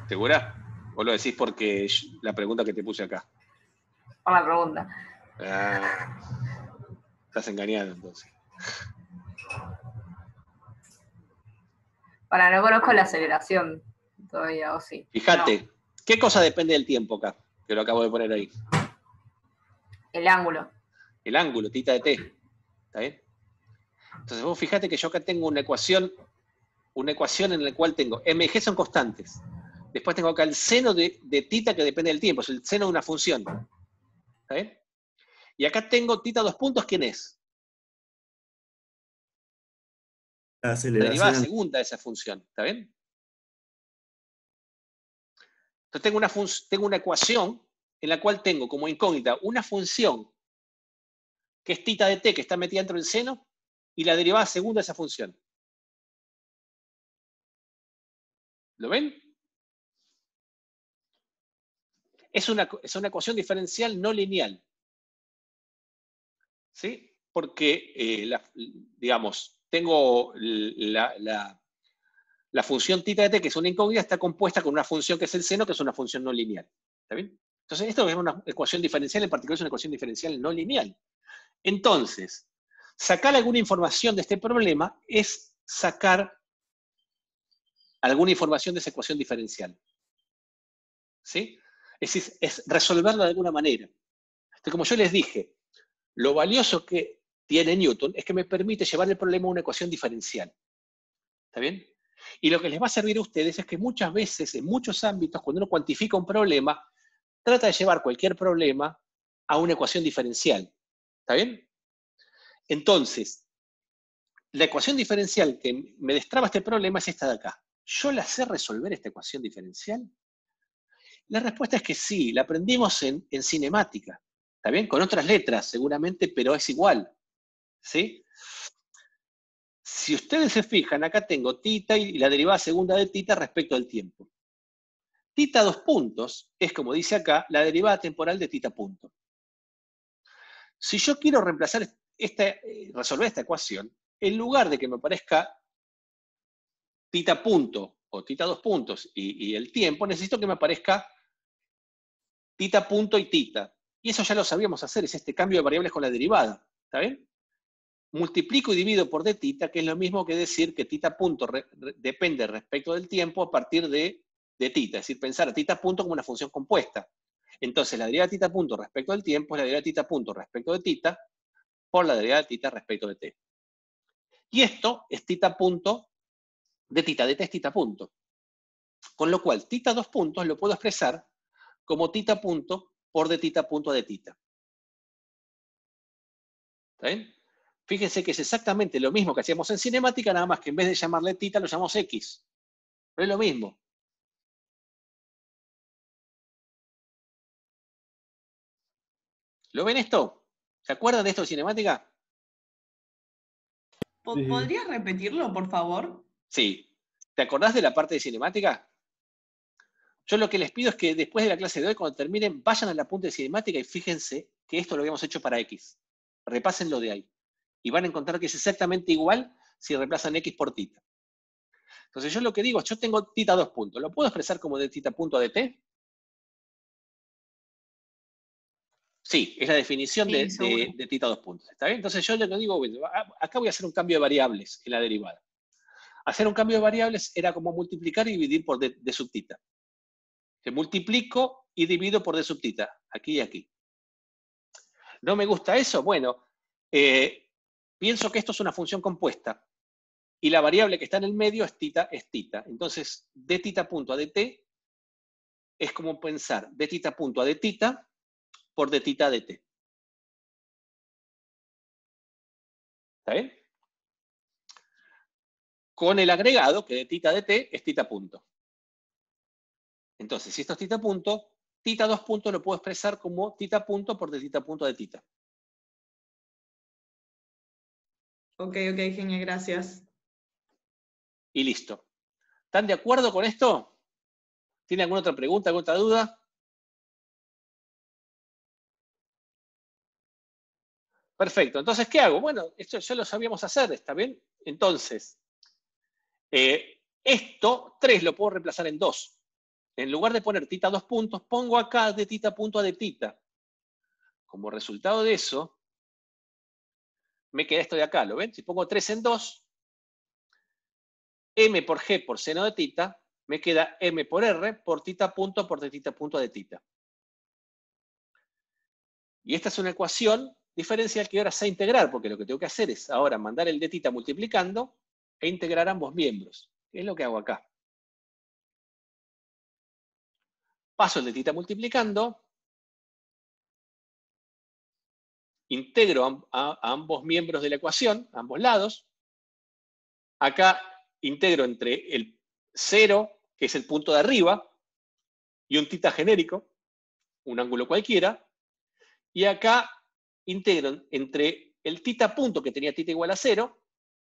¿Segura? ¿O lo decís porque la pregunta que te puse acá? Por la pregunta. Ah, estás engañado entonces. Para no conozco la aceleración todavía, o sí. Fíjate, No. ¿qué cosa depende del tiempo acá? Que lo acabo de poner ahí. El ángulo. El ángulo, tita de t. ¿Está bien? Entonces vos fíjate que yo acá tengo una ecuación en la cual tengo mg son constantes. Después tengo acá el seno de tita que depende del tiempo, es el seno de una función. ¿Está bien? Y acá tengo tita 2 puntos, ¿quién es? La La aceleración. derivada segunda de esa función. ¿Está bien? Entonces tengo una ecuación en la cual tengo como incógnita una función que es tita de t, que está metida dentro del seno, y la derivada segunda de esa función. ¿Lo ven? Es una ecuación diferencial no lineal. ¿Sí? Porque, digamos, tengo la función tita de t, que es una incógnita, está compuesta con una función que es el seno, que es una función no lineal. ¿Está bien? Entonces, esto es una ecuación diferencial, en particular es una ecuación diferencial no lineal. Entonces, sacar alguna información de este problema es sacar alguna información de esa ecuación diferencial. ¿Sí? Es decir, es resolverla de alguna manera. Entonces, como yo les dije, lo valioso que tiene Newton es que me permite llevar el problema a una ecuación diferencial. ¿Está bien? Y lo que les va a servir a ustedes es que muchas veces, en muchos ámbitos, cuando uno cuantifica un problema, trata de llevar cualquier problema a una ecuación diferencial. ¿Está bien? Entonces, la ecuación diferencial que me destraba este problema es esta de acá. ¿Yo la sé resolver esta ecuación diferencial? La respuesta es que sí, la aprendimos en cinemática. ¿Está bien? Con otras letras, seguramente, pero es igual. ¿Sí? Si ustedes se fijan, acá tengo tita y la derivada segunda de tita respecto al tiempo. Tita 2 puntos es, como dice acá, la derivada temporal de tita punto. Si yo quiero reemplazar resolver esta ecuación, en lugar de que me aparezca tita punto o tita 2 puntos y el tiempo, necesito que me aparezca tita punto y tita. Y eso ya lo sabíamos hacer, es este cambio de variables con la derivada. ¿Está bien? Multiplico y divido por d tita, que es lo mismo que decir que tita punto depende respecto del tiempo a partir de tita. Es decir, pensar a tita punto como una función compuesta. Entonces, la derivada de tita punto respecto del tiempo es la derivada de tita punto respecto de tita por la derivada de tita respecto de t. Y esto es tita punto de t es tita punto. Con lo cual, tita 2 puntos lo puedo expresar como tita punto por d tita punto de tita. ¿Está bien? Fíjense que es exactamente lo mismo que hacíamos en cinemática, nada más que en vez de llamarle tita lo llamamos x. Pero es lo mismo. ¿Lo ven esto? ¿Se acuerdan de esto de cinemática? ¿Podrías repetirlo, por favor? Sí. ¿Te acordás de la parte de cinemática? Yo lo que les pido es que después de la clase de hoy, cuando terminen, vayan al apunte de cinemática y fíjense que esto lo habíamos hecho para x. Repasen lo de ahí. Y van a encontrar que es exactamente igual si reemplazan x por tita. Entonces yo lo que digo es, yo tengo tita 2 puntos. ¿Lo puedo expresar como de tita punto a dt? Sí, es la definición de tita 2 puntos. ¿Está bien? Entonces yo lo que digo, bueno, acá voy a hacer un cambio de variables en la derivada. Hacer un cambio de variables era como multiplicar y dividir por d sub tita. Que multiplico y divido por d sub tita, aquí y aquí. ¿No me gusta eso? Bueno, pienso que esto es una función compuesta y la variable que está en el medio es tita. Entonces, d tita punto a dt es como pensar d tita punto a d tita por d tita dt. ¿Está bien? Con el agregado que de tita dt es tita punto. Entonces, si esto es tita punto, tita 2 puntos lo puedo expresar como tita punto por d tita punto de tita. Ok, genial, gracias. Y listo. ¿Están de acuerdo con esto? ¿Tienen alguna otra pregunta, alguna otra duda? Perfecto. Entonces, ¿qué hago? Bueno, esto ya lo sabíamos hacer, ¿está bien? Entonces, esto 3 lo puedo reemplazar en 2. En lugar de poner tita 2 puntos, pongo acá de tita punto a de tita. Como resultado de eso, me queda esto de acá, ¿lo ven? Si pongo 3 en 2, m por g por seno de tita, me queda m por r por tita punto por de tita punto de tita. Y esta es una ecuación diferencial que ahora sé integrar, porque lo que tengo que hacer es ahora mandar el de tita multiplicando e integrar ambos miembros, que es lo que hago acá. Paso el de tita multiplicando, integro a ambos miembros de la ecuación, a ambos lados. Acá integro entre el 0, que es el punto de arriba, y un tita genérico, un ángulo cualquiera. Y acá integro entre el tita punto, que tenía tita igual a 0,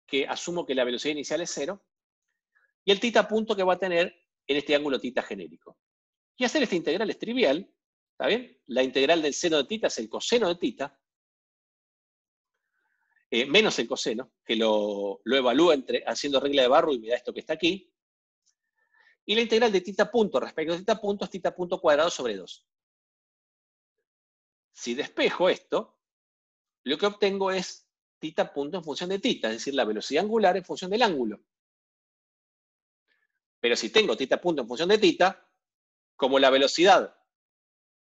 que asumo que la velocidad inicial es 0, y el tita punto que va a tener en este ángulo tita genérico. Y hacer esta integral es trivial, ¿está bien? La integral del seno de tita es el coseno de tita, menos el coseno, que lo evalúo haciendo regla de Barrow y me da esto que está aquí. Y la integral de tita punto respecto a tita punto es tita punto cuadrado sobre 2. Si despejo esto, lo que obtengo es tita punto en función de tita, es decir, la velocidad angular en función del ángulo. Pero si tengo tita punto en función de tita, como la velocidad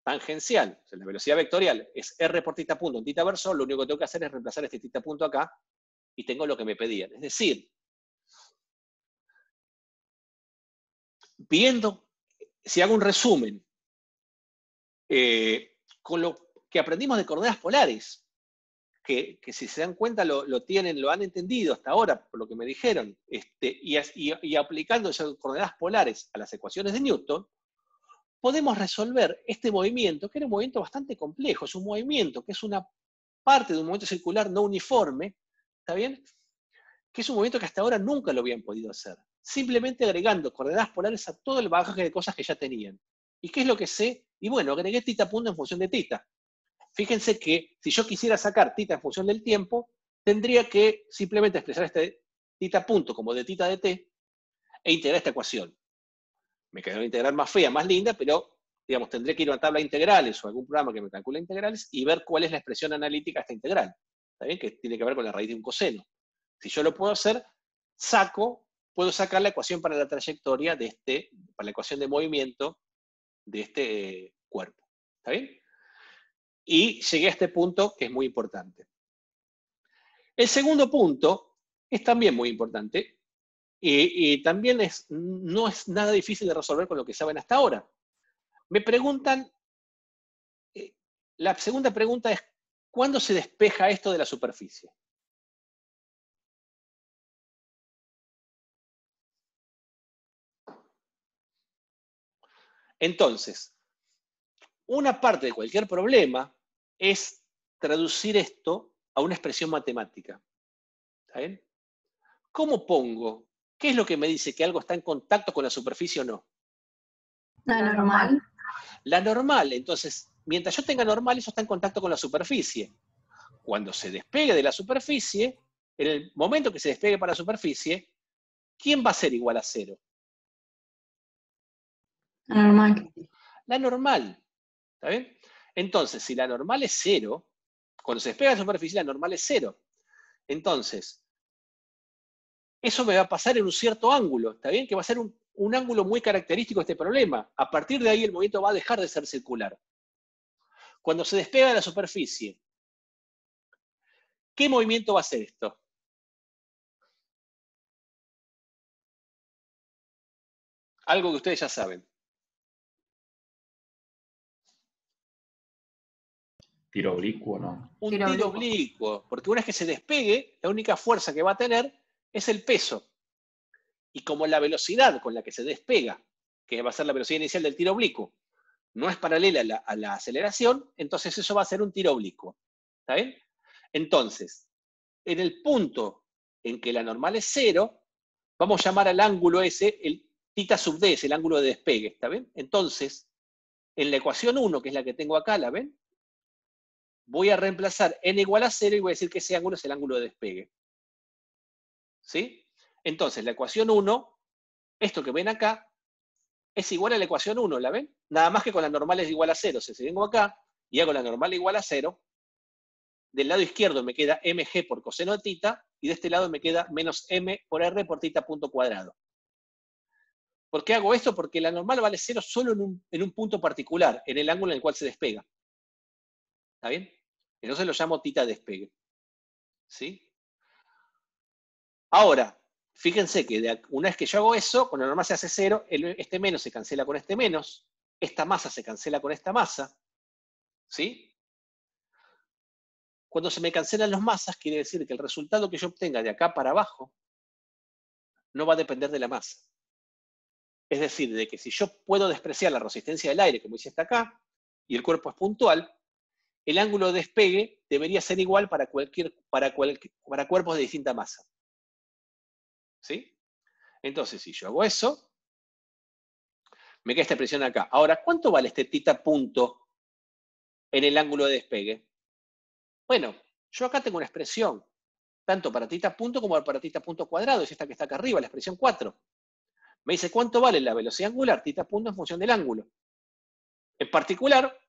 tangencial, o sea, la velocidad vectorial, es r por tita punto en tita verso, lo único que tengo que hacer es reemplazar este tita punto acá y tengo lo que me pedían. Es decir, viendo, si hago un resumen, con lo que aprendimos de coordenadas polares, que si se dan cuenta lo han entendido hasta ahora, por lo que me dijeron, y aplicando esas coordenadas polares a las ecuaciones de Newton, podemos resolver este movimiento, que era un movimiento bastante complejo, es un movimiento que es una parte de un movimiento circular no uniforme, ¿está bien? Que es un movimiento que hasta ahora nunca lo habían podido hacer, simplemente agregando coordenadas polares a todo el bagaje de cosas que ya tenían. ¿Y qué es lo que sé? Y bueno, agregué θ punto en función de θ. Fíjense que si yo quisiera sacar θ en función del tiempo, tendría que simplemente expresar este θ punto como de θ de t e integrar esta ecuación. Me quedó una integral más fea, más linda, pero digamos, tendré que ir a una tabla de integrales o algún programa que me calcule integrales y ver cuál es la expresión analítica de esta integral. ¿Está bien? Que tiene que ver con la raíz de un coseno. Si yo lo puedo hacer, puedo sacar la ecuación para la trayectoria para la ecuación de movimiento de este cuerpo. ¿Está bien? Y llegué a este punto que es muy importante. El segundo punto es también muy importante y también no es nada difícil de resolver con lo que saben hasta ahora. Me preguntan, la segunda pregunta es, ¿cuándo se despeja esto de la superficie? Entonces, una parte de cualquier problema es traducir esto a una expresión matemática. ¿Está bien? ¿Cómo pongo? ¿Qué es lo que me dice que algo está en contacto con la superficie o no? La normal. La normal, entonces, mientras yo tenga normal, eso está en contacto con la superficie. Cuando se despegue de la superficie, en el momento que se despegue para la superficie, ¿quién va a ser igual a 0? La normal. La normal. ¿Está bien? Entonces, si la normal es 0, cuando se despega de la superficie, la normal es 0. Entonces, eso me va a pasar en un cierto ángulo, ¿está bien? Que va a ser un ángulo muy característico de este problema. A partir de ahí el movimiento va a dejar de ser circular. Cuando se despega de la superficie, ¿qué movimiento va a ser esto? Algo que ustedes ya saben. Tiro oblicuo, ¿no? Un tiro oblicuo, porque una vez que se despegue, la única fuerza que va a tener es el peso. Y como la velocidad con la que se despega, que va a ser la velocidad inicial del tiro oblicuo, no es paralela a la aceleración, entonces eso va a ser un tiro oblicuo. ¿Está bien? Entonces, en el punto en que la normal es 0, vamos a llamar al ángulo ese el θ sub d, es el ángulo de despegue. ¿Está bien? Entonces, en la ecuación 1, que es la que tengo acá, ¿la ven? Voy a reemplazar n igual a 0 y voy a decir que ese ángulo es el ángulo de despegue. ¿Sí? Entonces, la ecuación 1, esto que ven acá, es igual a la ecuación 1, ¿la ven? Nada más que con la normal es igual a 0. Si vengo acá y hago la normal igual a 0, del lado izquierdo me queda mg por coseno de θ, y de este lado me queda menos m por r por θ punto cuadrado. ¿Por qué hago esto? Porque la normal vale 0 solo en un punto particular, en el ángulo en el cual se despega. ¿Está bien? Entonces lo llamo θ despegue. ¿Sí? Ahora, fíjense que una vez que yo hago eso, cuando la normal se hace 0, este menos se cancela con este menos, esta masa se cancela con esta masa. ¿Sí? Cuando se me cancelan las masas, quiere decir que el resultado que yo obtenga de acá para abajo no va a depender de la masa. Es decir, de que si yo puedo despreciar la resistencia del aire, como hice hasta acá, y el cuerpo es puntual, el ángulo de despegue debería ser igual para cuerpos de distinta masa. ¿Sí? Entonces, si yo hago eso, me queda esta expresión acá. Ahora, ¿cuánto vale este θ punto en el ángulo de despegue? Bueno, yo acá tengo una expresión, tanto para θ punto como para θ punto cuadrado, es esta que está acá arriba, la expresión 4. Me dice cuánto vale la velocidad angular, θ punto en función del ángulo. En particular,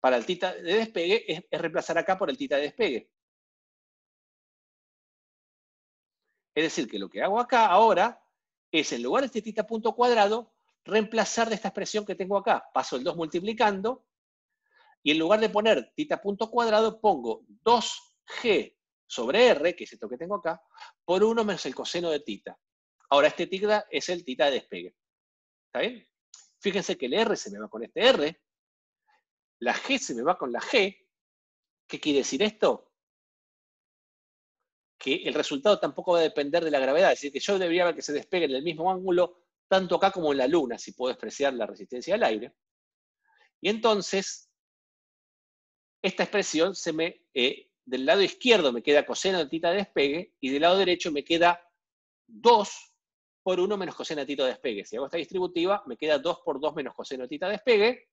para el θ de despegue, es reemplazar acá por el θ de despegue. Es decir, que lo que hago acá ahora es, en lugar de este θ punto cuadrado, reemplazar de esta expresión que tengo acá. Paso el 2 multiplicando, y en lugar de poner θ punto cuadrado, pongo 2g sobre r, que es esto que tengo acá, por 1 menos el coseno de θ. Ahora este θ es el θ de despegue. ¿Está bien? Fíjense que el r se me va con este r, la g se me va con la g. ¿Qué quiere decir esto? que el resultado tampoco va a depender de la gravedad. Es decir, que yo debería ver que se despegue en el mismo ángulo, tanto acá como en la Luna, si puedo despreciar la resistencia al aire. Y entonces, esta expresión del lado izquierdo me queda coseno de tita de despegue, y del lado derecho me queda 2 por 1 menos coseno de tita de despegue. Si hago esta distributiva, me queda 2 por 2 menos coseno de tita de despegue.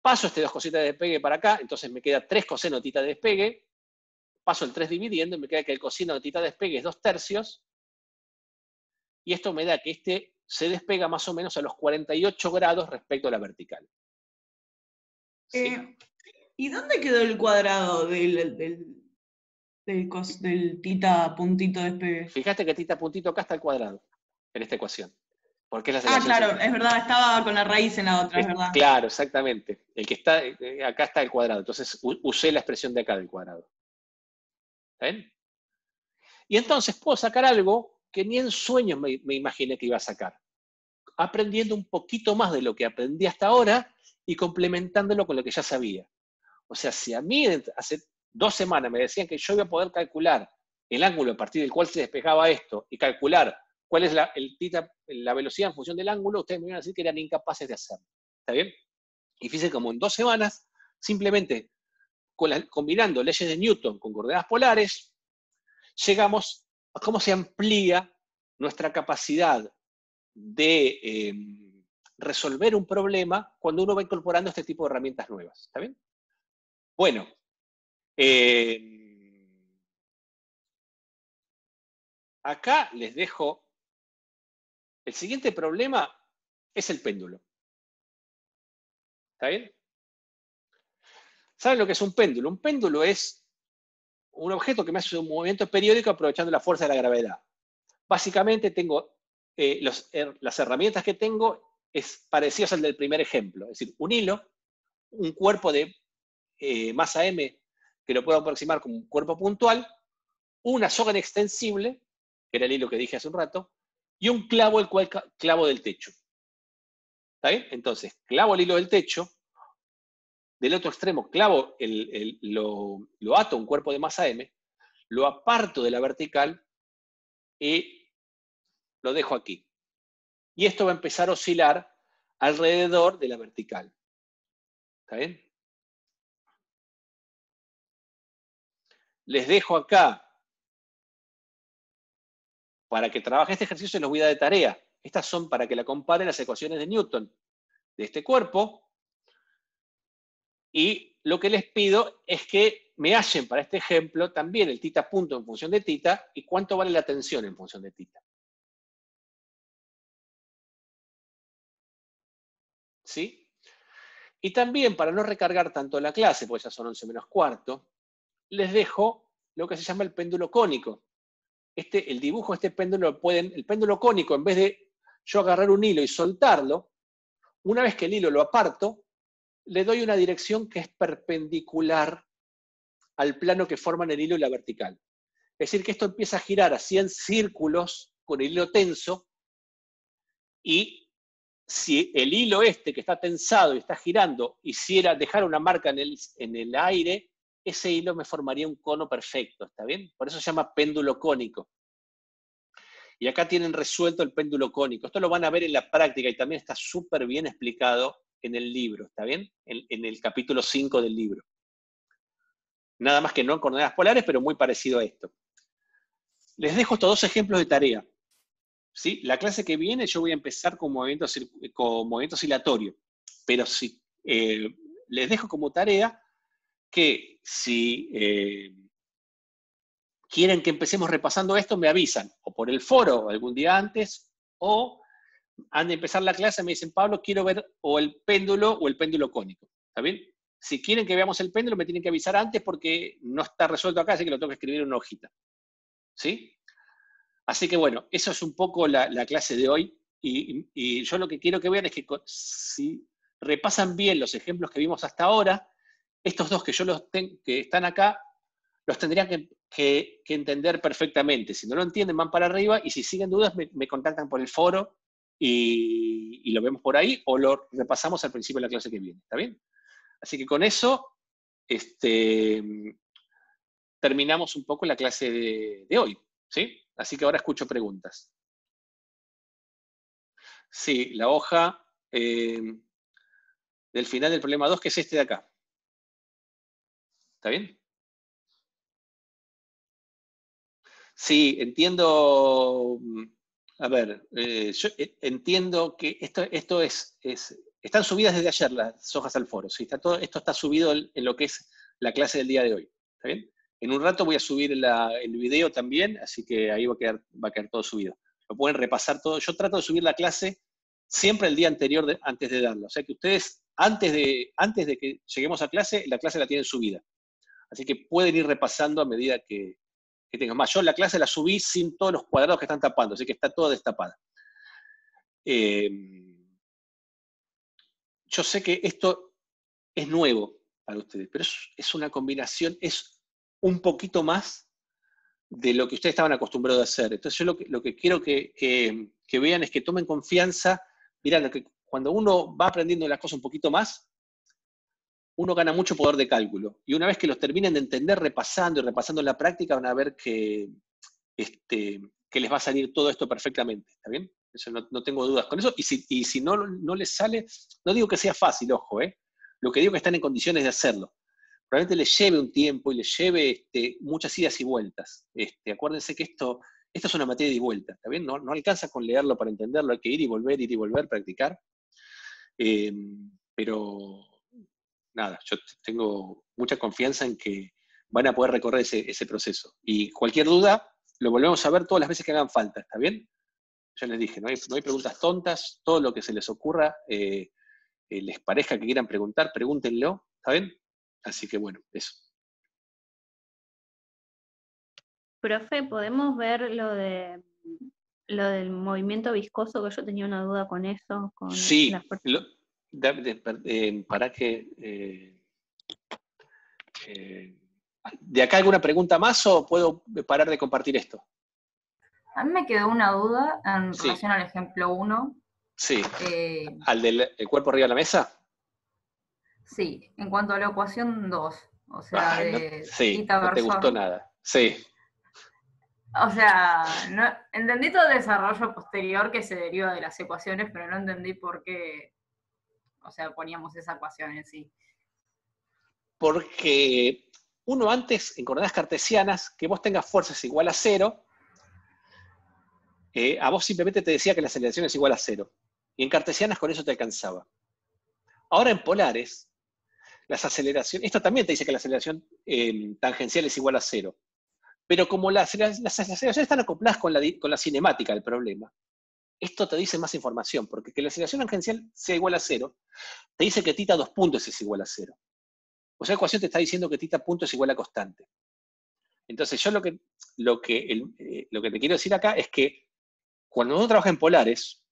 Paso este 2 cositas de despegue para acá, entonces me queda 3 coseno de tita de despegue. Paso el 3 dividiendo y me queda que el coseno de tita de despegue es 2/3. Y esto me da que este se despega más o menos a los 48 grados respecto a la vertical. ¿Sí? ¿Y dónde quedó el cuadrado del tita puntito despegue? Fíjate que tita puntito acá está al cuadrado, en esta ecuación. Porque es la Ah, aceleración claro, central. es verdad, estaba con la raíz en la otra, es verdad. Claro, exactamente. El que está, acá está el cuadrado. Entonces usé la expresión de acá del cuadrado. ¿Está bien? Y entonces puedo sacar algo que ni en sueños me imaginé que iba a sacar. Aprendiendo un poquito más de lo que aprendí hasta ahora y complementándolo con lo que ya sabía. O sea, si a mí hace 2 semanas me decían que yo iba a poder calcular el ángulo a partir del cual se despejaba esto y calcular cuál es la velocidad en función del ángulo, ustedes me iban a decir que eran incapaces de hacerlo. ¿Está bien? Y fíjense como en 2 semanas, simplemente combinando leyes de Newton con coordenadas polares, llegamos a cómo se amplía nuestra capacidad de resolver un problema cuando uno va incorporando este tipo de herramientas nuevas. ¿Está bien? Bueno, acá les dejo, el siguiente problema es el péndulo. ¿Está bien? ¿Saben lo que es un péndulo? Un péndulo es un objeto que me hace un movimiento periódico aprovechando la fuerza de la gravedad. Básicamente tengo, las herramientas que tengo es parecidas al del primer ejemplo. Es decir, un hilo, un cuerpo de masa m que lo puedo aproximar como un cuerpo puntual, una soga inextensible, que era el hilo que dije hace un rato, y un clavo, el cual clavo del techo. ¿Está bien? Entonces, clavo el hilo del techo, del otro extremo clavo, lo ato a un cuerpo de masa m, lo aparto de la vertical y lo dejo aquí. Y esto va a empezar a oscilar alrededor de la vertical. ¿Está bien? Les dejo acá, para que trabaje este ejercicio, les voy a dar de tarea. Estas son para que la comparen las ecuaciones de Newton de este cuerpo. Y lo que les pido es que me hallen para este ejemplo también el tita punto en función de tita y cuánto vale la tensión en función de tita. ¿Sí? Y también, para no recargar tanto la clase, porque ya son 11 menos cuarto, les dejo lo que se llama el péndulo cónico. El dibujo de este péndulo el péndulo cónico, en vez de yo agarrar un hilo y soltarlo, una vez que el hilo lo aparto, le doy una dirección que es perpendicular al plano que forman el hilo y la vertical. Es decir, que esto empieza a girar así en círculos con el hilo tenso, y si el hilo que está tensado y está girando, hiciera dejar una marca en el aire, ese hilo me formaría un cono perfecto, ¿está bien? Por eso se llama péndulo cónico. Y acá tienen resuelto el péndulo cónico. Esto lo van a ver en la práctica y también está súper bien explicado en el libro, ¿está bien? En el capítulo 5 del libro. Nada más que no en coordenadas polares, pero muy parecido a esto. Les dejo estos 2 ejemplos de tarea. ¿Sí? La clase que viene yo voy a empezar con movimiento oscilatorio, pero les dejo como tarea que si quieren que empecemos repasando esto, me avisan, o por el foro algún día antes, o antes de empezar la clase me dicen, Pablo, quiero ver o el péndulo o el péndulo cónico. ¿Está bien? Si quieren que veamos el péndulo, me tienen que avisar antes porque no está resuelto acá, así que lo tengo que escribir en una hojita. ¿Sí? Así que bueno, eso es un poco la clase de hoy. Y yo lo que quiero que vean es que si repasan bien los ejemplos que vimos hasta ahora, estos 2 que están acá, los tendrían que entender perfectamente. Si no lo entienden, van para arriba, y si siguen dudas, me contactan por el foro y lo vemos por ahí, o lo repasamos al principio de la clase que viene. ¿Está bien? Así que con eso, terminamos un poco la clase de hoy, ¿sí? Así que ahora escucho preguntas. Sí, la hoja del final del problema 2, que es este de acá. ¿Está bien? Sí, entiendo. A ver, yo entiendo que esto están subidas desde ayer las hojas al foro. ¿Sí? Esto está subido en lo que es la clase del día de hoy. ¿Está bien? En un rato voy a subir el video también, así que ahí va a quedar todo subido. Lo pueden repasar todo. Yo trato de subir la clase siempre el día anterior, antes de darla. O sea que ustedes, antes de que lleguemos a clase la tienen subida. Así que pueden ir repasando a medida que tengan más. Yo la clase la subí sin todos los cuadrados que están tapando, así que está toda destapada. Yo sé que esto es nuevo para ustedes, pero es una combinación, es un poquito más de lo que ustedes estaban acostumbrados a hacer. Entonces yo lo que quiero que vean es que tomen confianza. Mirá, cuando uno va aprendiendo las cosas un poquito más, uno gana mucho poder de cálculo. Y una vez que los terminen de entender, repasando y repasando en la práctica, van a ver que les va a salir todo esto perfectamente. ¿Está bien? Eso no tengo dudas con eso. Y si no les sale, no digo que sea fácil, ojo, lo que digo es que están en condiciones de hacerlo. Probablemente les lleve un tiempo y les lleve muchas idas y vueltas. Acuérdense que esto es una materia de ida y vuelta, ¿está bien? No alcanza con leerlo para entenderlo, hay que ir y volver, practicar. Pero nada, yo tengo mucha confianza en que van a poder recorrer ese proceso. Y cualquier duda, lo volvemos a ver todas las veces que hagan falta, ¿está bien? Ya les dije, no hay preguntas tontas, todo lo que se les ocurra, les parezca que quieran preguntar, pregúntenlo, ¿está bien? Así que bueno, eso. Profe, ¿podemos ver lo del movimiento viscoso? Que yo tenía una duda con eso. Sí, la fuerza. para que... ¿de acá alguna pregunta más o puedo parar de compartir esto? A mí me quedó una duda en Sí. relación al ejemplo 1. Sí. ¿Al del cuerpo arriba de la mesa? Sí, en cuanto a la ecuación 2, o sea, sí, no te gustó nada. Sí. O sea, entendí todo el desarrollo posterior que se deriva de las ecuaciones, pero no entendí por qué, o sea, poníamos esa ecuación en sí. Porque uno antes, en coordenadas cartesianas, que vos tengas fuerzas igual a 0, a vos simplemente te decía que la aceleración es igual a 0. Y en cartesianas con eso te alcanzaba. Ahora en polares, las aceleraciones, esto también te dice que la aceleración tangencial es igual a 0. Pero como las aceleraciones están acopladas con la cinemática del problema, esto te dice más información, porque que la aceleración tangencial sea igual a 0, te dice que θ 2 puntos es igual a 0. O sea, la ecuación te está diciendo que θ punto es igual a constante. Entonces, yo lo que te quiero decir acá es que cuando uno trabaja en polares,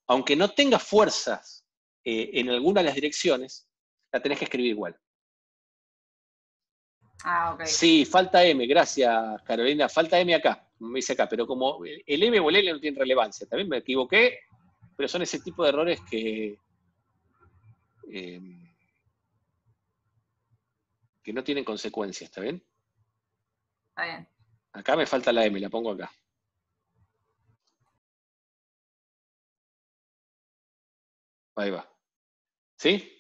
aunque no tenga fuerzas en alguna de las direcciones, la tenés que escribir igual. Ah, ok. Sí, falta M, gracias Carolina, falta M acá, me dice acá, pero como el M o el L no tienen relevancia, también me equivoqué, pero son ese tipo de errores que no tienen consecuencias, ¿está bien? Está bien. Acá me falta la M, la pongo acá. Ahí va. ¿Sí?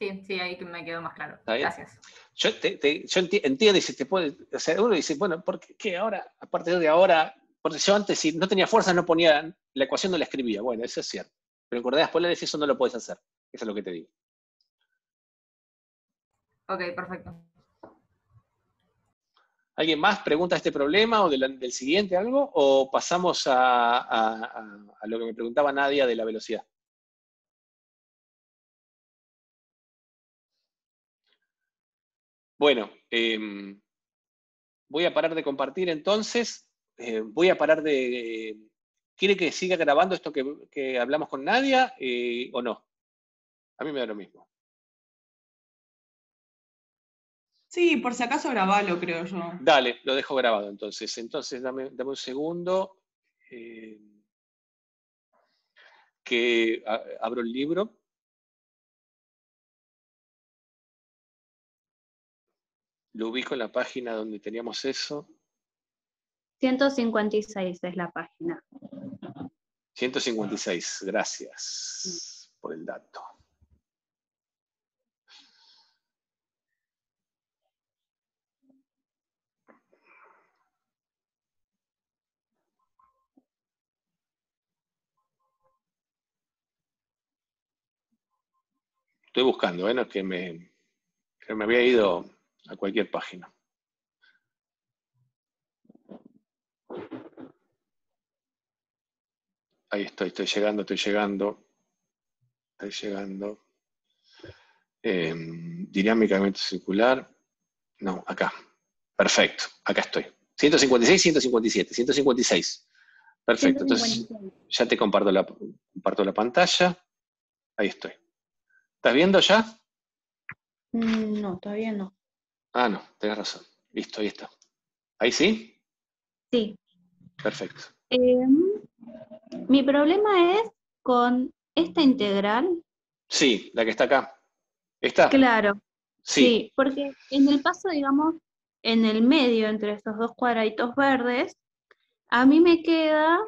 Sí, ahí que me quedó más claro. ¿Está bien? Gracias. Yo entiendo y se te puede, o sea, uno dice, bueno, ¿por qué ahora, a partir de ahora? Porque yo antes, si no tenía fuerza, no ponía, la ecuación no la escribía. Bueno, eso es cierto. Pero en coordenadas polares eso no lo puedes hacer. Eso es lo que te digo. Ok, perfecto. ¿Alguien más pregunta este problema o del siguiente algo? ¿O pasamos a lo que me preguntaba Nadia de la velocidad? Bueno, voy a parar de compartir entonces. Voy a parar de... ¿Quiere que siga grabando esto que hablamos con Nadia o no? A mí me da lo mismo. Sí, por si acaso grabalo, creo yo. Dale, lo dejo grabado entonces. Entonces, dame un segundo. Que abro el libro. Lo ubico en la página donde teníamos eso. 156 es la página. 156, gracias por el dato. Estoy buscando, no es que me había ido a cualquier página. Ahí estoy llegando. Dinámicamente circular. No, acá. Perfecto, acá estoy. 156, 157, 156. Perfecto, 156. Entonces ya te comparto la pantalla. Ahí estoy. ¿Estás viendo ya? No, todavía no. Ah, no, tenés razón. Listo, ahí está. ¿Ahí sí? Sí. Perfecto. Mi problema es con esta integral. Sí, la que está acá. ¿Está? Claro. Sí. Sí, porque en el paso, digamos, en el medio entre estos dos cuadraditos verdes, a mí me queda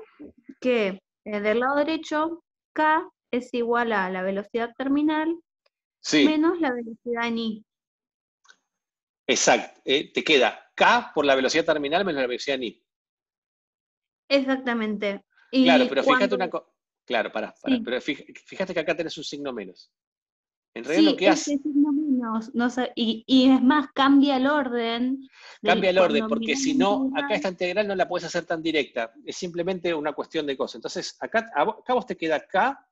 que del lado derecho K es igual a la velocidad terminal Sí. menos la velocidad en I. Exacto. Te queda K por la velocidad terminal menos la velocidad en I. Exactamente. Y Claro, pero fíjate cuando... una cosa. Claro, pará. Sí. Pero fíjate que acá tenés un signo menos. En realidad Sí, lo que hace. ese signo menos. No sé, y es más, cambia el orden. Cambia el orden, cuando porque mirás si la no, acá integral. esta integral no la puedes hacer tan directa. Es simplemente una cuestión de cosas. Entonces, acá vos te queda K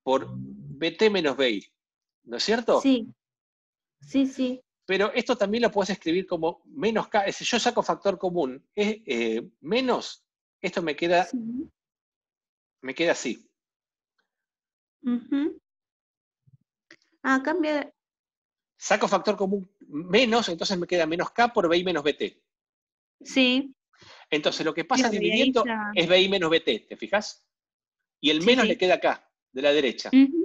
por BT menos BI. ¿No es cierto? Sí. Sí, sí. Pero esto también lo puedes escribir como menos K. Si yo saco factor común, menos, esto me queda así. Uh-huh. Ah, cambia. Saco factor común menos, entonces me queda menos K por BI menos BT. Sí. Entonces lo que pasa Claro, y ahí dividiendo ya... es BI menos BT, ¿te fijas? Y el Sí, menos sí. le queda acá, de la derecha. Uh-huh.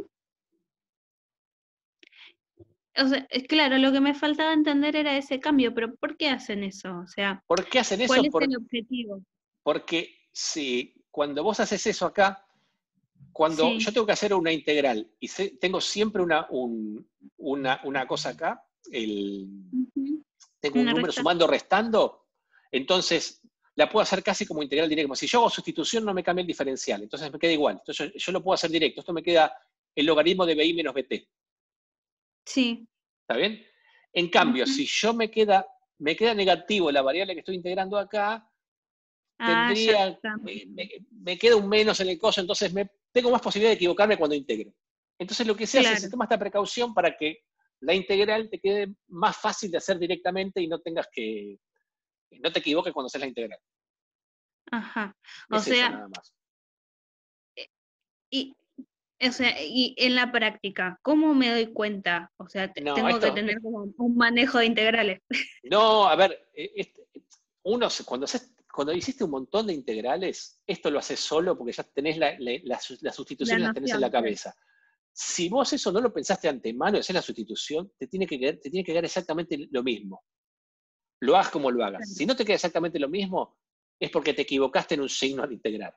O sea, claro, lo que me faltaba entender era ese cambio, pero ¿por qué hacen eso? O sea, ¿Por qué hacen eso? ¿cuál es el objetivo? Porque si cuando vos haces eso acá, cuando Sí. yo tengo que hacer una integral y tengo siempre una cosa acá, tengo un Una número recta. sumando, restando, entonces la puedo hacer casi como integral directa. Si yo hago sustitución no me cambia el diferencial, entonces me queda igual. Entonces yo lo puedo hacer directo. Esto me queda el logaritmo de BI menos BT. Sí. ¿Está bien? En cambio, si yo me queda negativo la variable que estoy integrando acá, tendría, me queda un menos en el coso, entonces tengo más posibilidad de equivocarme cuando integro. Entonces lo que se hace es se toma esta precaución para que la integral te quede más fácil de hacer directamente y no tengas que, no te equivoques cuando haces la integral. Ajá. Es eso nada más. Y en la práctica, ¿cómo me doy cuenta? O sea, tengo que tener como un manejo de integrales. No, a ver, cuando hiciste un montón de integrales, esto lo haces solo porque ya tenés las sustituciones las tenés en la cabeza. Si vos eso no lo pensaste de antemano y haces la sustitución, te tiene que quedar exactamente lo mismo. Lo hagas como lo hagas. Si no te queda exactamente lo mismo, es porque te equivocaste en un signo al integrar.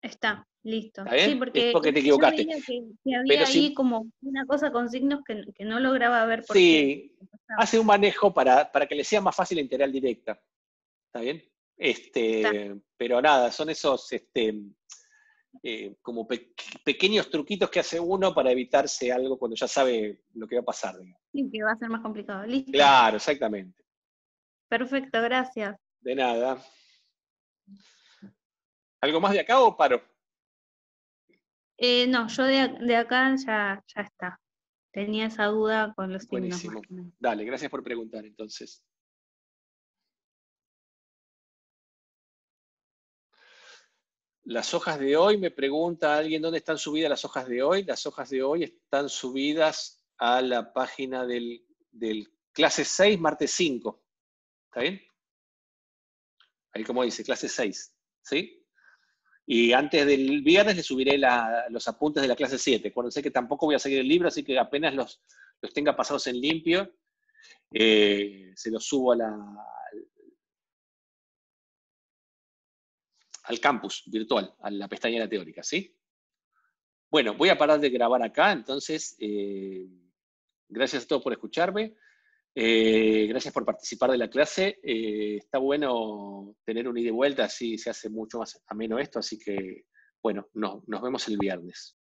Está, listo. ¿Está bien? Sí, porque es porque te yo equivocaste. veía que había ahí como una cosa con signos que no lograba ver por qué. Sí, hace un manejo para que le sea más fácil la integral directa. ¿Está bien? Pero nada, son esos como pequeños truquitos que hace uno para evitarse algo cuando ya sabe lo que va a pasar. Digamos. Sí, que va a ser más complicado. Listo. Claro, exactamente. Perfecto, gracias. De nada. ¿Algo más de acá o paro? No, yo de acá ya está. Tenía esa duda con los signos. Buenísimo. Dale, gracias por preguntar entonces. Las hojas de hoy, me pregunta alguien dónde están subidas las hojas de hoy. Las hojas de hoy están subidas a la página del clase 6, martes 5. ¿Está bien? Ahí como dice, clase 6. ¿Sí? Y antes del viernes le subiré los apuntes de la clase 7. Acuérdense que tampoco voy a seguir el libro, así que apenas los tenga pasados en limpio, se los subo al campus virtual, a la pestaña teórica, ¿sí? Bueno, voy a parar de grabar acá, entonces, gracias a todos por escucharme, gracias por participar de la clase, está bueno tener un ida y vuelta, así se hace mucho más ameno esto, así que, bueno, nos vemos el viernes.